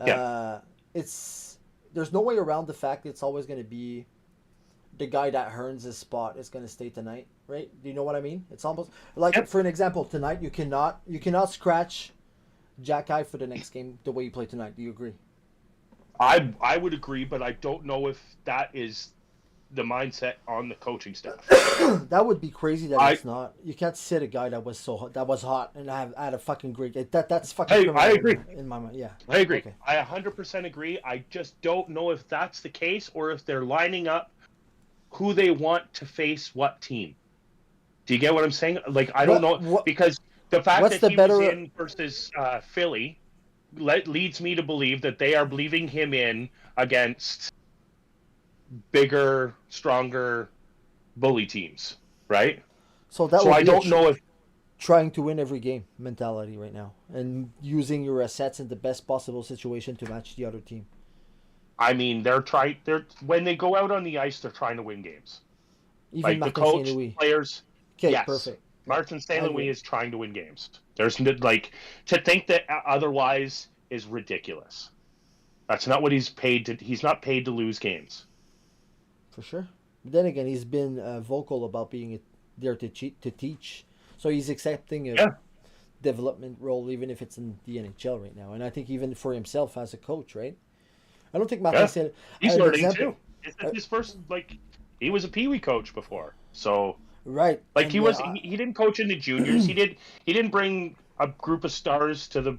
[SPEAKER 2] Yeah.
[SPEAKER 1] It's there's no way around the fact that it's always going to be the guy that earns his spot is going to stay tonight, right? Do you know what I mean? It's almost like
[SPEAKER 2] Yep.
[SPEAKER 1] for an example tonight you cannot scratch Jack Eye for the next game the way you play tonight. Do you agree?
[SPEAKER 2] I would agree, but I don't know if that is the mindset on the coaching staff.
[SPEAKER 1] That would be crazy that
[SPEAKER 2] I-
[SPEAKER 1] it's not. You can't sit a guy that was hot and had a fucking great that's fucking
[SPEAKER 2] Hey,
[SPEAKER 1] criminal
[SPEAKER 2] I agree.
[SPEAKER 1] in my mind. Yeah.
[SPEAKER 2] I agree.
[SPEAKER 1] Okay.
[SPEAKER 2] I 100% agree. I just don't know if that's the case or if they're lining up who they want to face what team. Do you get what I'm saying? Like, I don't know, because the fact
[SPEAKER 1] what's
[SPEAKER 2] that
[SPEAKER 1] the
[SPEAKER 2] he
[SPEAKER 1] better-
[SPEAKER 2] was in versus Philly leads me to believe that they are leaving him in against bigger, stronger bully teams, right?
[SPEAKER 1] So that
[SPEAKER 2] So
[SPEAKER 1] would
[SPEAKER 2] I
[SPEAKER 1] be
[SPEAKER 2] don't know if
[SPEAKER 1] trying to win every game mentality right now and using your assets in the best possible situation to match the other team.
[SPEAKER 2] I mean they're when they go out on the ice, they're trying to win games.
[SPEAKER 1] Even
[SPEAKER 2] Like the
[SPEAKER 1] Martin
[SPEAKER 2] coach,
[SPEAKER 1] Saint-Louis.
[SPEAKER 2] players.
[SPEAKER 1] Okay,
[SPEAKER 2] Yes.
[SPEAKER 1] perfect.
[SPEAKER 2] Martin St.
[SPEAKER 1] I
[SPEAKER 2] Louis
[SPEAKER 1] agree.
[SPEAKER 2] is trying to win games. There's like to think that otherwise is ridiculous. That's not what he's paid to. He's not paid to lose games.
[SPEAKER 1] For sure. But then again, he's been vocal about being there to teach. So he's accepting a
[SPEAKER 2] Yeah.
[SPEAKER 1] development role, even if it's in the NHL right now. And I think even for himself as a coach, right? I don't think Martin
[SPEAKER 2] Yeah.
[SPEAKER 1] said
[SPEAKER 2] He's
[SPEAKER 1] an
[SPEAKER 2] learning
[SPEAKER 1] example-
[SPEAKER 2] too. It's his first he was a Pee Wee coach before, so
[SPEAKER 1] Right.
[SPEAKER 2] like
[SPEAKER 1] And,
[SPEAKER 2] he was he didn't coach in the juniors. he didn't bring a group of stars to the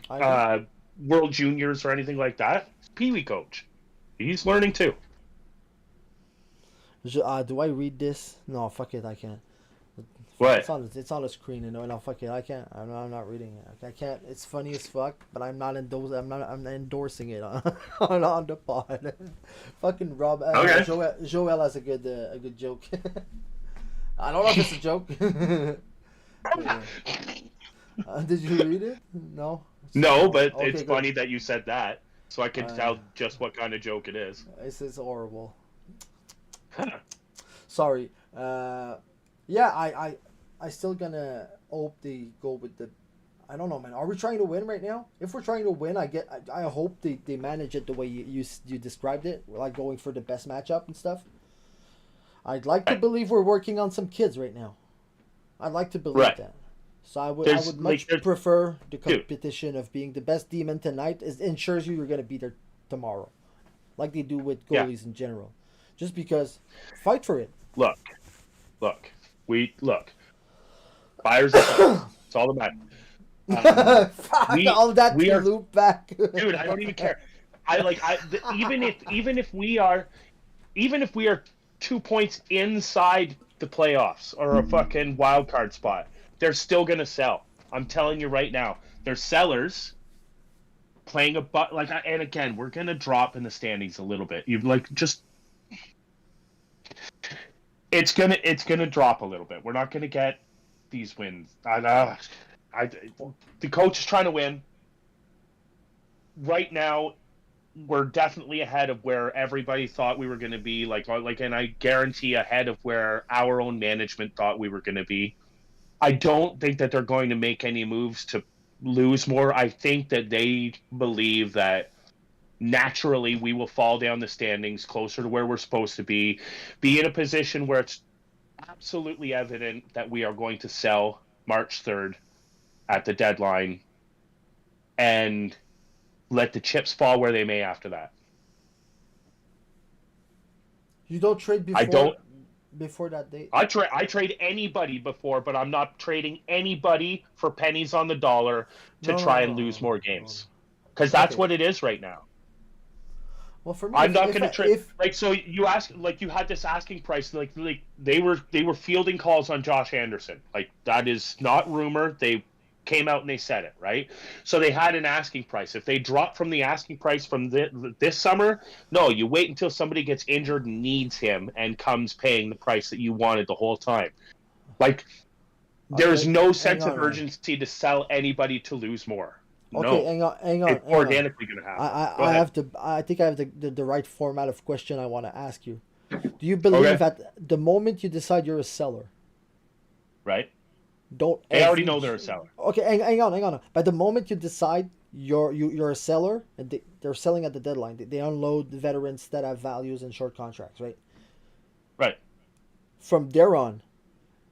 [SPEAKER 1] I
[SPEAKER 2] World Juniors or anything like that. Pee Wee coach. He's learning too.
[SPEAKER 1] do I read this? No, fuck it, I can't.
[SPEAKER 2] What?
[SPEAKER 1] It's on the screen, no, fuck it, I can't. I'm not reading it. I can't. It's funny as fuck, but I'm not endorsing it on the pod. Fucking Rob.
[SPEAKER 2] Okay.
[SPEAKER 1] Joel has a good joke. I don't know if it's a joke. Did you read it? No.
[SPEAKER 2] No, but
[SPEAKER 1] Okay,
[SPEAKER 2] it's
[SPEAKER 1] good.
[SPEAKER 2] funny that you said that, so I can
[SPEAKER 1] Uh,
[SPEAKER 2] tell just what kind of joke it is.
[SPEAKER 1] This is horrible. Sorry. Yeah, I still gonna hope they go with the. I don't know, man. Are we trying to win right now? If we're trying to win, I hope they manage it the way you described it, like going for the best matchup and stuff. I'd like to believe we're working on some kids right now. I'd like to believe
[SPEAKER 2] Right.
[SPEAKER 1] that. So I would
[SPEAKER 2] There's,
[SPEAKER 1] much
[SPEAKER 2] there's-
[SPEAKER 1] prefer the competition of being the best demon tonight ensures you're gonna be there tomorrow, like they do with
[SPEAKER 2] Yeah.
[SPEAKER 1] goalies in general. Just because, fight for it.
[SPEAKER 2] Look. Buyers. It's all that matters.
[SPEAKER 1] Fuck,
[SPEAKER 2] we-
[SPEAKER 1] all that
[SPEAKER 2] we
[SPEAKER 1] to
[SPEAKER 2] are-
[SPEAKER 1] loop back.
[SPEAKER 2] Dude, I don't even care. Even if we are 2 points inside the playoffs or a fucking wild card spot, they're still gonna sell. I'm telling you right now, they're sellers playing and again, we're gonna drop in the standings a little bit. It's gonna drop a little bit. We're not gonna get these wins. The coach is trying to win. Right now, we're definitely ahead of where everybody thought we were going to be. And I guarantee ahead of where our own management thought we were going to be. I don't think that they're going to make any moves to lose more. I think that they believe that naturally we will fall down the standings closer to where we're supposed to be in a position where it's absolutely evident that we are going to sell March 3rd at the deadline and let the chips fall where they may after that.
[SPEAKER 1] You don't trade before.
[SPEAKER 2] I don't.
[SPEAKER 1] Before that date.
[SPEAKER 2] I trade anybody before, but I'm not trading anybody for pennies on the dollar to try and lose more games, because that's
[SPEAKER 1] Okay.
[SPEAKER 2] what it is right now.
[SPEAKER 1] Well, for me,
[SPEAKER 2] I'm
[SPEAKER 1] if-
[SPEAKER 2] not
[SPEAKER 1] if-
[SPEAKER 2] going to trade.
[SPEAKER 1] if-
[SPEAKER 2] So you asked, you had this asking price, they were fielding calls on Josh Anderson. That is not rumor. They came out and they said it, right? So they had an asking price. If they drop from the asking price from this summer, no, you wait until somebody gets injured and needs him and comes paying the price that you wanted the whole time. There's
[SPEAKER 1] Okay,
[SPEAKER 2] no
[SPEAKER 1] hang
[SPEAKER 2] sense
[SPEAKER 1] on,
[SPEAKER 2] of
[SPEAKER 1] Ryan.
[SPEAKER 2] urgency to sell anybody to lose more.
[SPEAKER 1] Okay,
[SPEAKER 2] No,
[SPEAKER 1] hang on,
[SPEAKER 2] it's
[SPEAKER 1] hang on.
[SPEAKER 2] organically going to happen. Go
[SPEAKER 1] I
[SPEAKER 2] ahead.
[SPEAKER 1] have to. I think I have the right format of question I want to ask you. Do you believe
[SPEAKER 2] Okay.
[SPEAKER 1] that the moment you decide you're a seller,
[SPEAKER 2] Right?
[SPEAKER 1] don't
[SPEAKER 2] They already
[SPEAKER 1] every
[SPEAKER 2] know they're a seller.
[SPEAKER 1] okay, hang on. By the moment you decide you're a seller, and they're selling at the deadline, they unload the veterans that have values and short contracts, right?
[SPEAKER 2] Right.
[SPEAKER 1] From there on,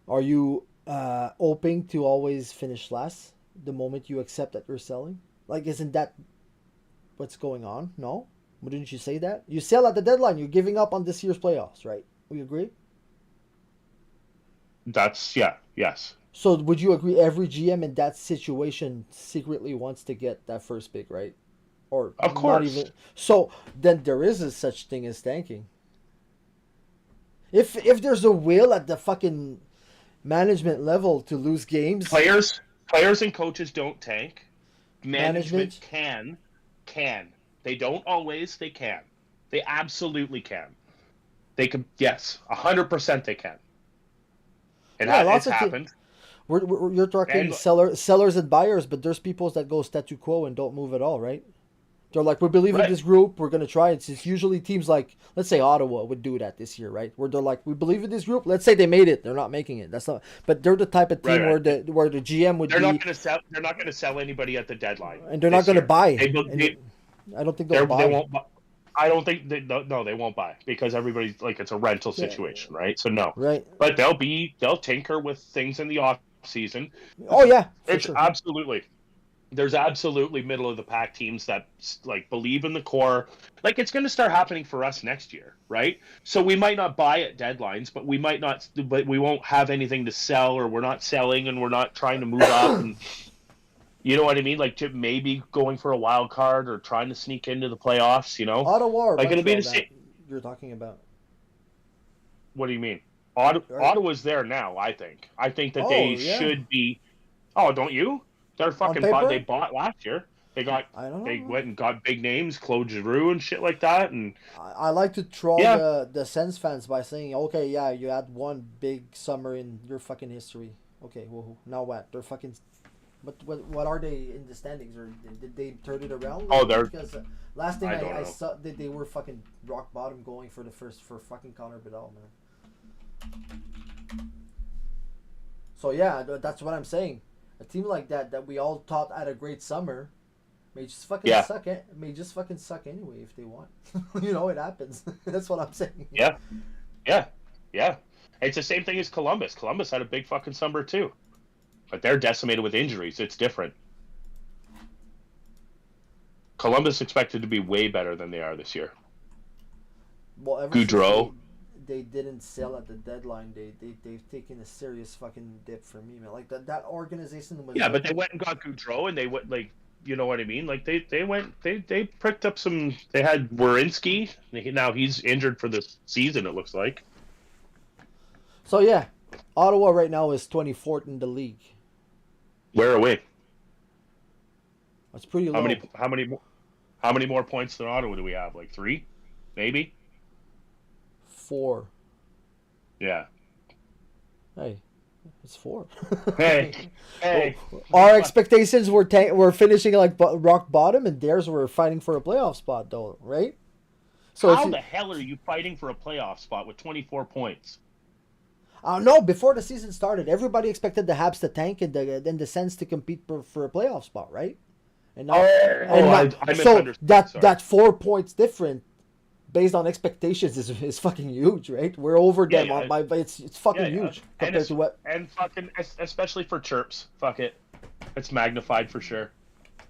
[SPEAKER 1] are you hoping to always finish last the moment you accept that you're selling? Like, isn't that what's going on? No? Wouldn't you say that? You sell at the deadline, you're giving up on this year's playoffs, right? We agree?
[SPEAKER 2] Yes.
[SPEAKER 1] So would you agree every GM in that situation secretly wants to get that first pick, right? Or
[SPEAKER 2] Of
[SPEAKER 1] not
[SPEAKER 2] course.
[SPEAKER 1] even. So then there is a such thing as tanking. If there's a will at the fucking management level to lose games,
[SPEAKER 2] Players and coaches don't tank. Management
[SPEAKER 1] management.
[SPEAKER 2] can. They don't always, they can. They absolutely can. They can, yes, 100% they can.
[SPEAKER 1] Yeah,
[SPEAKER 2] It's
[SPEAKER 1] lots of
[SPEAKER 2] happened.
[SPEAKER 1] you're talking
[SPEAKER 2] And
[SPEAKER 1] sellers and buyers, but there's people that go statu quo and don't move at all, right? They're like, we believe in
[SPEAKER 2] right,
[SPEAKER 1] this group. We're gonna try it. It's usually teams like, let's say Ottawa would do that this year, right? Where they're like, we believe in this group. Let's say they made it. They're not making it. That's not. But they're the type of team
[SPEAKER 2] right.
[SPEAKER 1] where the GM would
[SPEAKER 2] They're not
[SPEAKER 1] be,
[SPEAKER 2] going to sell. They're not going to sell anybody at the deadline
[SPEAKER 1] and they're not
[SPEAKER 2] this
[SPEAKER 1] gonna
[SPEAKER 2] year.
[SPEAKER 1] buy.
[SPEAKER 2] They,
[SPEAKER 1] And
[SPEAKER 2] they,
[SPEAKER 1] I don't think they'll
[SPEAKER 2] they
[SPEAKER 1] buy.
[SPEAKER 2] won't. I don't think no, they won't buy because everybody's like it's a rental
[SPEAKER 1] Yeah,
[SPEAKER 2] situation, right? So no,
[SPEAKER 1] right.
[SPEAKER 2] but they'll tinker with things in the off season.
[SPEAKER 1] Oh yeah, for
[SPEAKER 2] It's
[SPEAKER 1] sure.
[SPEAKER 2] absolutely there's absolutely middle of the pack teams that like believe in the core. Like it's going to start happening for us next year, right? So we might not buy at deadlines, but we won't have anything to sell, or we're not selling, and we're not trying to move up, and you know what I mean? Like maybe going for a wild card or trying to sneak into the playoffs.
[SPEAKER 1] Ottawa or
[SPEAKER 2] Like it'll be
[SPEAKER 1] Montreal
[SPEAKER 2] the
[SPEAKER 1] that
[SPEAKER 2] same.
[SPEAKER 1] you're talking about.
[SPEAKER 2] What do you mean?
[SPEAKER 1] Right?
[SPEAKER 2] Ottawa's there now. I think. I think that
[SPEAKER 1] Oh
[SPEAKER 2] they
[SPEAKER 1] yeah,
[SPEAKER 2] should be. Oh, don't you? They're
[SPEAKER 1] on
[SPEAKER 2] fucking. They
[SPEAKER 1] paper.
[SPEAKER 2] bought last year. They got.
[SPEAKER 1] I don't
[SPEAKER 2] They
[SPEAKER 1] know.
[SPEAKER 2] went and got big names, Claude Giroux and shit like that, and
[SPEAKER 1] I like to troll
[SPEAKER 2] yeah,
[SPEAKER 1] the Sens fans by saying, okay, yeah, you had one big summer in your fucking history. Okay, well, now what? They're fucking. What are they in the standings? Or did they turn it around?
[SPEAKER 2] oh, they're.
[SPEAKER 1] Because last thing
[SPEAKER 2] I don't
[SPEAKER 1] I
[SPEAKER 2] know.
[SPEAKER 1] saw, they were fucking rock bottom going for the first for fucking Connor Bedell, man. So yeah, that's what I'm saying. A team like that we all thought had a great summer may just fucking
[SPEAKER 2] Yeah,
[SPEAKER 1] suck. May just fucking suck anyway if they want. You know, it happens. That's what I'm saying.
[SPEAKER 2] yeah, yeah, yeah. It's the same thing as Columbus. Columbus had a big fucking summer too, but they're decimated with injuries. It's different. Columbus expected to be way better than they are this year.
[SPEAKER 1] Well, ever since
[SPEAKER 2] Goudreau.
[SPEAKER 1] they didn't sell at the deadline, they've taken a serious fucking dip for me, man. Like that organization was
[SPEAKER 2] Yeah,
[SPEAKER 1] like,
[SPEAKER 2] but they went and got Goudreau, and they went like, you know what I mean? Like they picked up some. They had Werenski. Now he's injured for the season. It looks like.
[SPEAKER 1] so yeah. Ottawa right now is 24th in the league.
[SPEAKER 2] Where are we?
[SPEAKER 1] That's pretty low.
[SPEAKER 2] How many more points than Ottawa do we have? Like 3, maybe.
[SPEAKER 1] 4.
[SPEAKER 2] Yeah.
[SPEAKER 1] Hey, it's 4.
[SPEAKER 2] Hey.
[SPEAKER 1] Our expectations were finishing like rock bottom, and theirs were fighting for a playoff spot, though, right? So
[SPEAKER 2] How the hell are you fighting for a playoff spot with 24 points?
[SPEAKER 1] no, before the season started, everybody expected the Habs to tank and the Sens to compete for a playoff spot, right? And now,
[SPEAKER 2] I
[SPEAKER 1] so
[SPEAKER 2] misunderstood. Sorry.
[SPEAKER 1] that 4 points different based on expectations is fucking huge, right? We're over them
[SPEAKER 2] Yeah.
[SPEAKER 1] but it's fucking
[SPEAKER 2] Yeah.
[SPEAKER 1] huge compared to what.
[SPEAKER 2] And fucking especially for chirps. Fuck it. It's magnified for sure.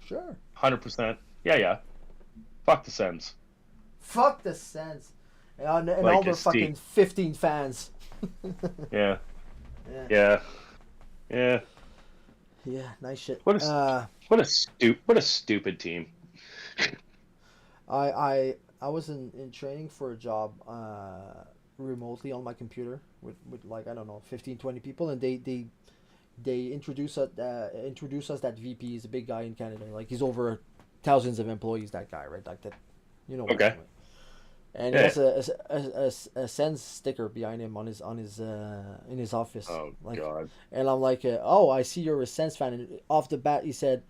[SPEAKER 1] Sure.
[SPEAKER 2] 100%. Yeah. Fuck the Sens.
[SPEAKER 1] Fuck the Sens, and
[SPEAKER 2] Like
[SPEAKER 1] all their
[SPEAKER 2] a
[SPEAKER 1] fucking
[SPEAKER 2] steak.
[SPEAKER 1] 15 fans.
[SPEAKER 2] Yeah.
[SPEAKER 1] Yeah.
[SPEAKER 2] Yeah.
[SPEAKER 1] Yeah, nice shit.
[SPEAKER 2] What a stupid team.
[SPEAKER 1] I was in training for a job remotely on my computer with like I don't know 15 20 people, and they introduce us that VP is a big guy in Canada, like he's over thousands of employees, that guy, right? Like that, you know.
[SPEAKER 2] Okay.
[SPEAKER 1] And
[SPEAKER 2] Yeah.
[SPEAKER 1] he has a Sens sticker behind him on his in his office.
[SPEAKER 2] Oh
[SPEAKER 1] like,
[SPEAKER 2] God.
[SPEAKER 1] and I'm like, oh, I see you're a Sens fan. And off the bat, he said,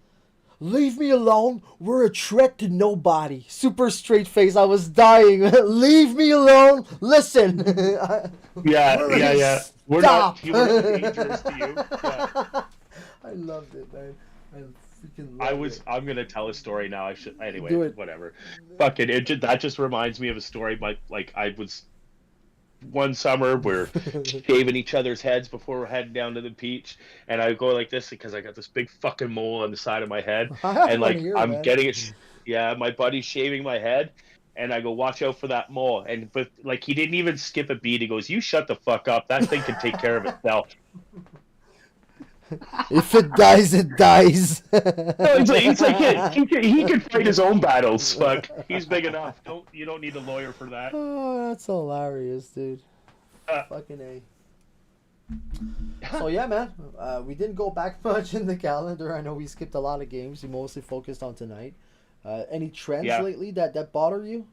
[SPEAKER 1] Leave me alone. We're a threat to nobody. Super straight face. I was dying. Leave me alone. Listen.
[SPEAKER 2] Yeah. We're not dangerous to you. Yeah.
[SPEAKER 1] I loved it, man. I freaking loved it.
[SPEAKER 2] I'm gonna tell a story now. I should anyway.
[SPEAKER 1] Do it.
[SPEAKER 2] Whatever. Fucking that just reminds me of a story. I was one summer we're shaving each other's heads before we're heading down to the beach, and I go like this because I got this big fucking mole on the side of my head, and like I'm getting it. Yeah, my buddy's shaving my head, and I go, watch out for that mole. But like he didn't even skip a beat. He goes, you shut the fuck up. That thing can take care of itself.
[SPEAKER 1] If it dies, it dies.
[SPEAKER 2] No, he's like he can fight his own battles. Fuck, he's big enough. You don't need a lawyer for that.
[SPEAKER 1] Oh, that's hilarious, dude. Fucking A. So yeah, man, we didn't go back much in the calendar. I know we skipped a lot of games. We mostly focused on tonight. Any trends lately that bother you?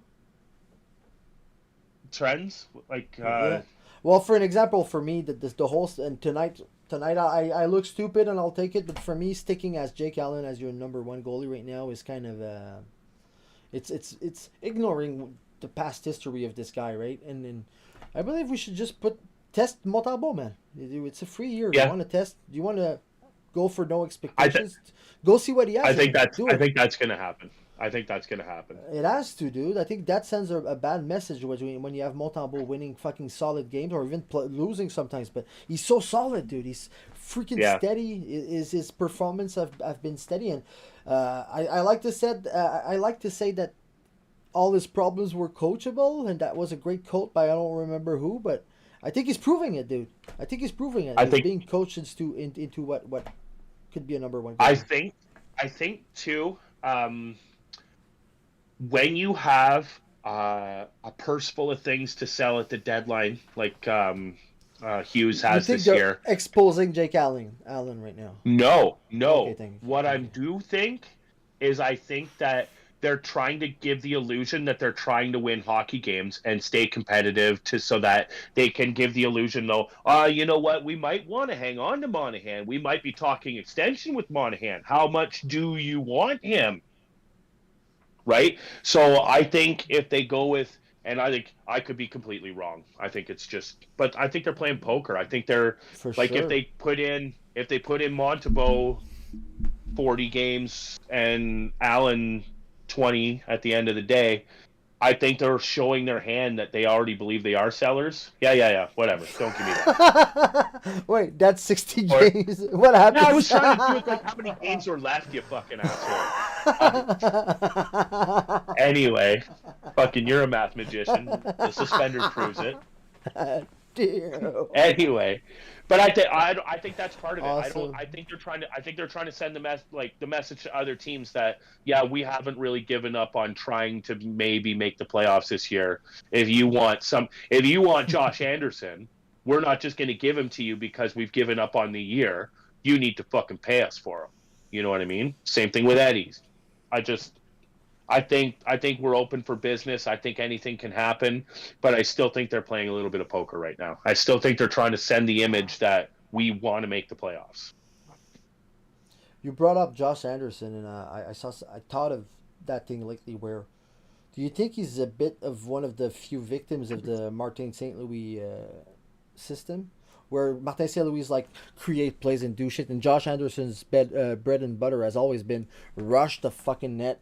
[SPEAKER 2] Trends like
[SPEAKER 1] yeah. Well, for an example, for me, the whole and tonight I look stupid and I'll take it, but for me, sticking as Jake Allen as your number one goalie right now is kind of it's ignoring the past history of this guy, right? And I believe we should just test Montembeault, man. It's a free year.
[SPEAKER 2] Yeah.
[SPEAKER 1] You want to test? You want to go for no expectations? Go see what he has.
[SPEAKER 2] I think that's gonna happen. I think that's going to happen.
[SPEAKER 1] It has to, dude. I think that sends a bad message when you have Montembeault winning fucking solid games or even losing sometimes. But he's so solid, dude. He's freaking steady. His performance have been steady, and I like to say that all his problems were coachable, and that was a great quote by I don't remember who, but I think he's proving it, dude. I think he's proving it. He's being coached into what could be a number one game.
[SPEAKER 2] I think too. When you have a purse full of things to sell at the deadline, like Hughes has this year,
[SPEAKER 1] exposing Jake Allen right now.
[SPEAKER 2] No.
[SPEAKER 1] Okay,
[SPEAKER 2] What I do think is I think that they're trying to give the illusion that they're trying to win hockey games and stay competitive so that they can give the illusion, though, you know what, we might want to hang on to Monahan. We might be talking extension with Monahan. How much do you want him? Right? So I think if they go with, and I think I could be completely wrong. I think it's just, but I think they're playing poker. I think they're if they put in Montembeault 40 games and Allen 20 at the end of the day, I think they're showing their hand that they already believe they are sellers. Yeah. Whatever. Don't give me that.
[SPEAKER 1] Wait, that's 60 games. What happened?
[SPEAKER 2] No, I was trying to do it like how many games were left, you fucking asshole. Anyway, fucking you're a math magician. The suspender proves it. Anyway, but I think that's part of it.
[SPEAKER 1] Awesome.
[SPEAKER 2] I think they're trying to send the message to other teams that we haven't really given up on trying to maybe make the playoffs this year. If you want Josh Anderson, we're not just going to give him to you because we've given up on the year. You need to fucking pay us for him. You know what I mean? Same thing with Eddie's. I think we're open for business. I think anything can happen, but I still think they're playing a little bit of poker right now. I still think they're trying to send the image that we want to make the playoffs.
[SPEAKER 1] You brought up Josh Anderson, and I thought of that thing lately. Where do you think he's a bit of one of the few victims of the Martin St. Louis system? Where Martin St. Louis create plays and do shit, and Josh Anderson's bread and butter has always been rush the fucking net,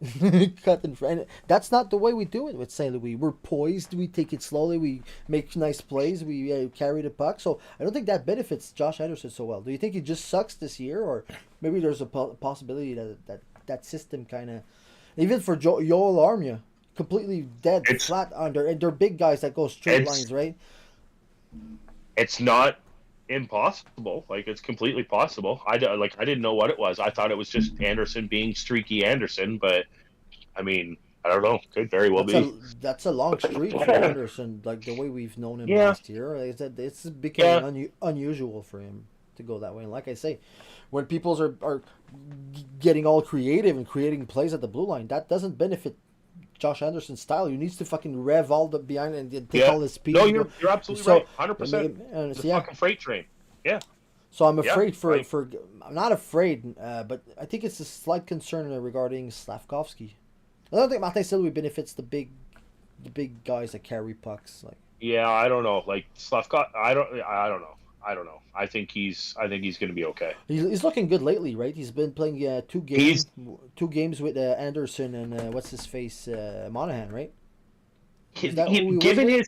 [SPEAKER 1] cut in front. That's not the way we do it with St. Louis. We're poised, we take it slowly, we make nice plays, we carry the puck. So I don't think that benefits Josh Anderson so well. Do you think he just sucks this year, or maybe there's a possibility that system kind of, even for Yoel Armia, completely dead, flat under, and they're big guys that go straight lines, right?
[SPEAKER 2] It's not impossible. It's completely possible. I didn't know what it was. I thought it was just Anderson being streaky Anderson, but I mean, I don't know. Could very well be.
[SPEAKER 1] That's a long streak for Anderson, the way we've known him last year. It's becoming unusual for him to go that way. And like I say, when people are getting all creative and creating plays at the blue line, that doesn't benefit Josh Anderson's style. You needs to fucking rev all the behind and take all his speed.
[SPEAKER 2] No, you're absolutely right. 100%. It's a fucking freight train. Yeah.
[SPEAKER 1] So I'm
[SPEAKER 2] Yeah,
[SPEAKER 1] afraid
[SPEAKER 2] right.
[SPEAKER 1] I'm not afraid, but I think it's a slight concern regarding Slavkovsky. I don't think Martin Saint-Louis benefits the big guys that carry pucks. Like,
[SPEAKER 2] Yeah, I don't know. Like Slavkov, I don't know. I don't know. I think he's going to be okay.
[SPEAKER 1] he's looking good lately, right? He's been playing
[SPEAKER 2] He's
[SPEAKER 1] two games with Anderson and what's his face Monahan, right?
[SPEAKER 2] he,
[SPEAKER 1] Is that who he was
[SPEAKER 2] given
[SPEAKER 1] with?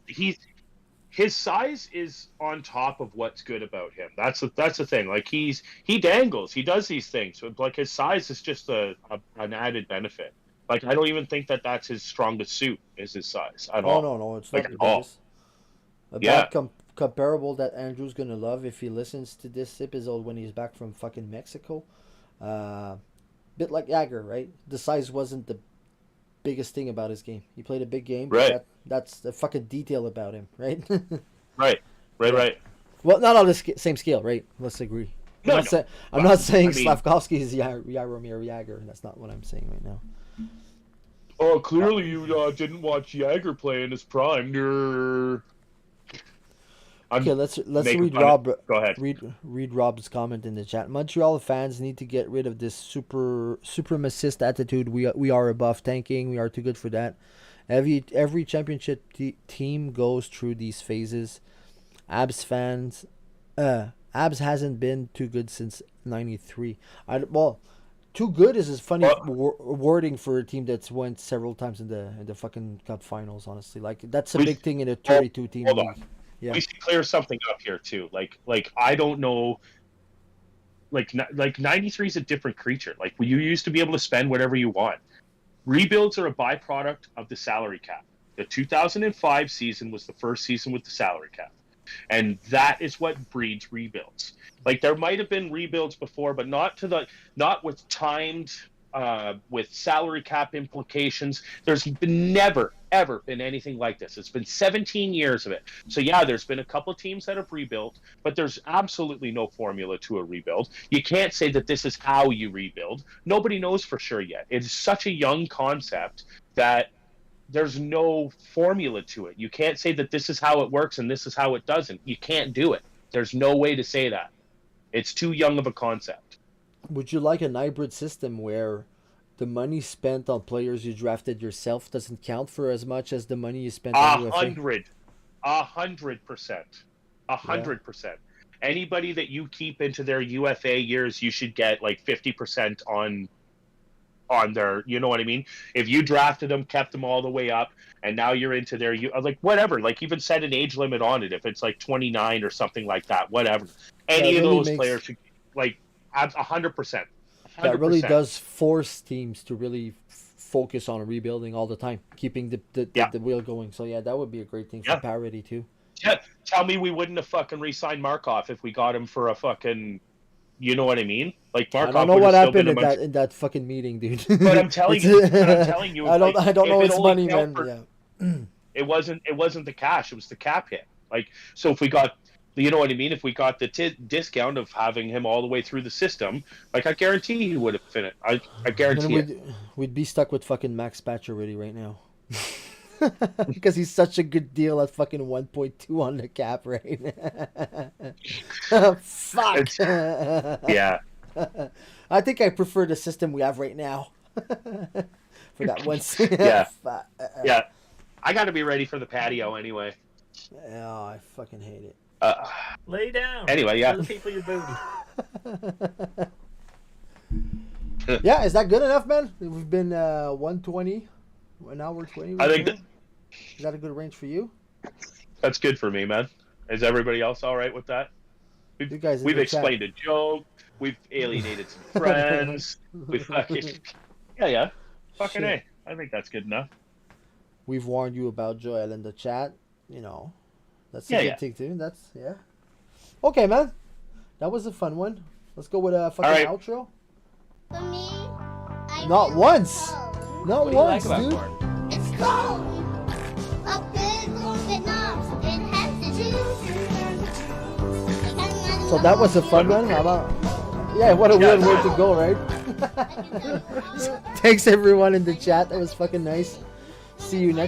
[SPEAKER 2] his size is on top of what's good about him. That's the thing. Like he dangles. He does these things. Like his size is just an added benefit. Like I don't even think that's his strongest suit is his size at all.
[SPEAKER 1] No, it's
[SPEAKER 2] Like
[SPEAKER 1] not
[SPEAKER 2] at
[SPEAKER 1] the
[SPEAKER 2] all.
[SPEAKER 1] biggest. A
[SPEAKER 2] Yeah.
[SPEAKER 1] bad comparable that Andrew's gonna love if he listens to this episode when he's back from fucking Mexico. Bit like Jagger, right? The size wasn't the biggest thing about his game. He played a big game,
[SPEAKER 2] Right.
[SPEAKER 1] but that's the fucking detail about him, right?
[SPEAKER 2] Right. Right.
[SPEAKER 1] Well, not on the same scale, right? Let's agree.
[SPEAKER 2] No,
[SPEAKER 1] I'm
[SPEAKER 2] no.
[SPEAKER 1] not saying
[SPEAKER 2] I mean-
[SPEAKER 1] Slavkovsky is Jaromir Jagr. That's not what I'm saying right now.
[SPEAKER 2] Oh, clearly you didn't watch Jagger play in his prime.
[SPEAKER 1] Okay, let's
[SPEAKER 2] making
[SPEAKER 1] read
[SPEAKER 2] fun of-
[SPEAKER 1] Rob.
[SPEAKER 2] Go ahead.
[SPEAKER 1] Read Rob's comment in the chat. Montreal fans need to get rid of this supremacist attitude. We are above tanking. We are too good for that. Every championship team goes through these phases. Habs hasn't been too good since '93. Too good is a funny wording for a team that's went several times in the fucking cup finals. Honestly, like that's a big thing in a 32 team
[SPEAKER 2] hold
[SPEAKER 1] league.
[SPEAKER 2] on.
[SPEAKER 1] Yeah.
[SPEAKER 2] We should clear something up here too. Like I don't know. Like 93 is a different creature. Like you used to be able to spend whatever you want. Rebuilds are a byproduct of the salary cap. The 2005 season was the first season with the salary cap, and that is what breeds rebuilds. Like there might have been rebuilds before, but not with timed with salary cap implications. There's been never ever been anything like this. It's been 17 years of it. So yeah, there's been a couple of teams that have rebuilt, but there's absolutely no formula to a rebuild. You can't say that this is how you rebuild. Nobody knows for sure yet. It's such a young concept that there's no formula to it. You can't say that this is how it works and this is how it doesn't. You can't do it. There's no way to say that. It's too young of a concept.
[SPEAKER 1] Would you like an hybrid system where the money spent on players you drafted yourself doesn't count for as much as the money you spent on UFA?
[SPEAKER 2] 100%. 100%. Anybody that you keep into their UFA years, you should get like 50% on their, you know what I mean? If you drafted them, kept them all the way up, and now you're into their, like whatever, like even set an age limit on it. If it's like 29 or something like that, whatever. Any of those players should, like, 100%.
[SPEAKER 1] That really does force teams to really focus on rebuilding all the time, keeping the wheel going. So yeah, that would be a great thing for parity too.
[SPEAKER 2] Yeah, tell me we wouldn't have fucking re-signed Markov if we got him for a fucking, you know what I mean? Like Markov.
[SPEAKER 1] I don't know what happened in that fucking meeting, dude.
[SPEAKER 2] But I'm telling you,
[SPEAKER 1] I don't know it's money, man.
[SPEAKER 2] It wasn't the cash; it was the cap hit. Like, so if we got, you know what I mean? If we got the discount of having him all the way through the system, like I guarantee he would have finished. I guarantee it.
[SPEAKER 1] We'd be stuck with fucking Max Pacioretty right now. Because he's such a good deal at fucking 1.2 on the cap, right? Fuck.
[SPEAKER 2] Yeah.
[SPEAKER 1] I think I prefer the system we have right now. For that one.
[SPEAKER 2] Yeah. Yeah. I got to be ready for the patio anyway.
[SPEAKER 1] Oh, I fucking hate it.
[SPEAKER 3] Lay down.
[SPEAKER 2] Anyway, yeah.
[SPEAKER 3] Tell the people you're booty.
[SPEAKER 1] Yeah, is that good enough, man? We've been 120, an hour 20.
[SPEAKER 2] I think
[SPEAKER 1] is that a good range for you?
[SPEAKER 2] That's good for me, man. Is everybody else all right with that? We've explained a joke. We've alienated some friends. We fucking yeah. Fucking A. I think that's good enough.
[SPEAKER 1] We've warned you about Joel in the chat. You know, that's a good thing too. That's Okay, man. That was a fun one. Let's go with a fucking outro.
[SPEAKER 5] For me,
[SPEAKER 1] Not once. Not
[SPEAKER 6] What
[SPEAKER 1] once,
[SPEAKER 6] do you like
[SPEAKER 1] dude.
[SPEAKER 6] about corn?
[SPEAKER 5] it's cold. A big corn Vietnam and has the juice.
[SPEAKER 1] So that was a fun one. How about? Yeah, what a weird way to go, right? Thanks everyone in the chat. That was fucking nice. See you next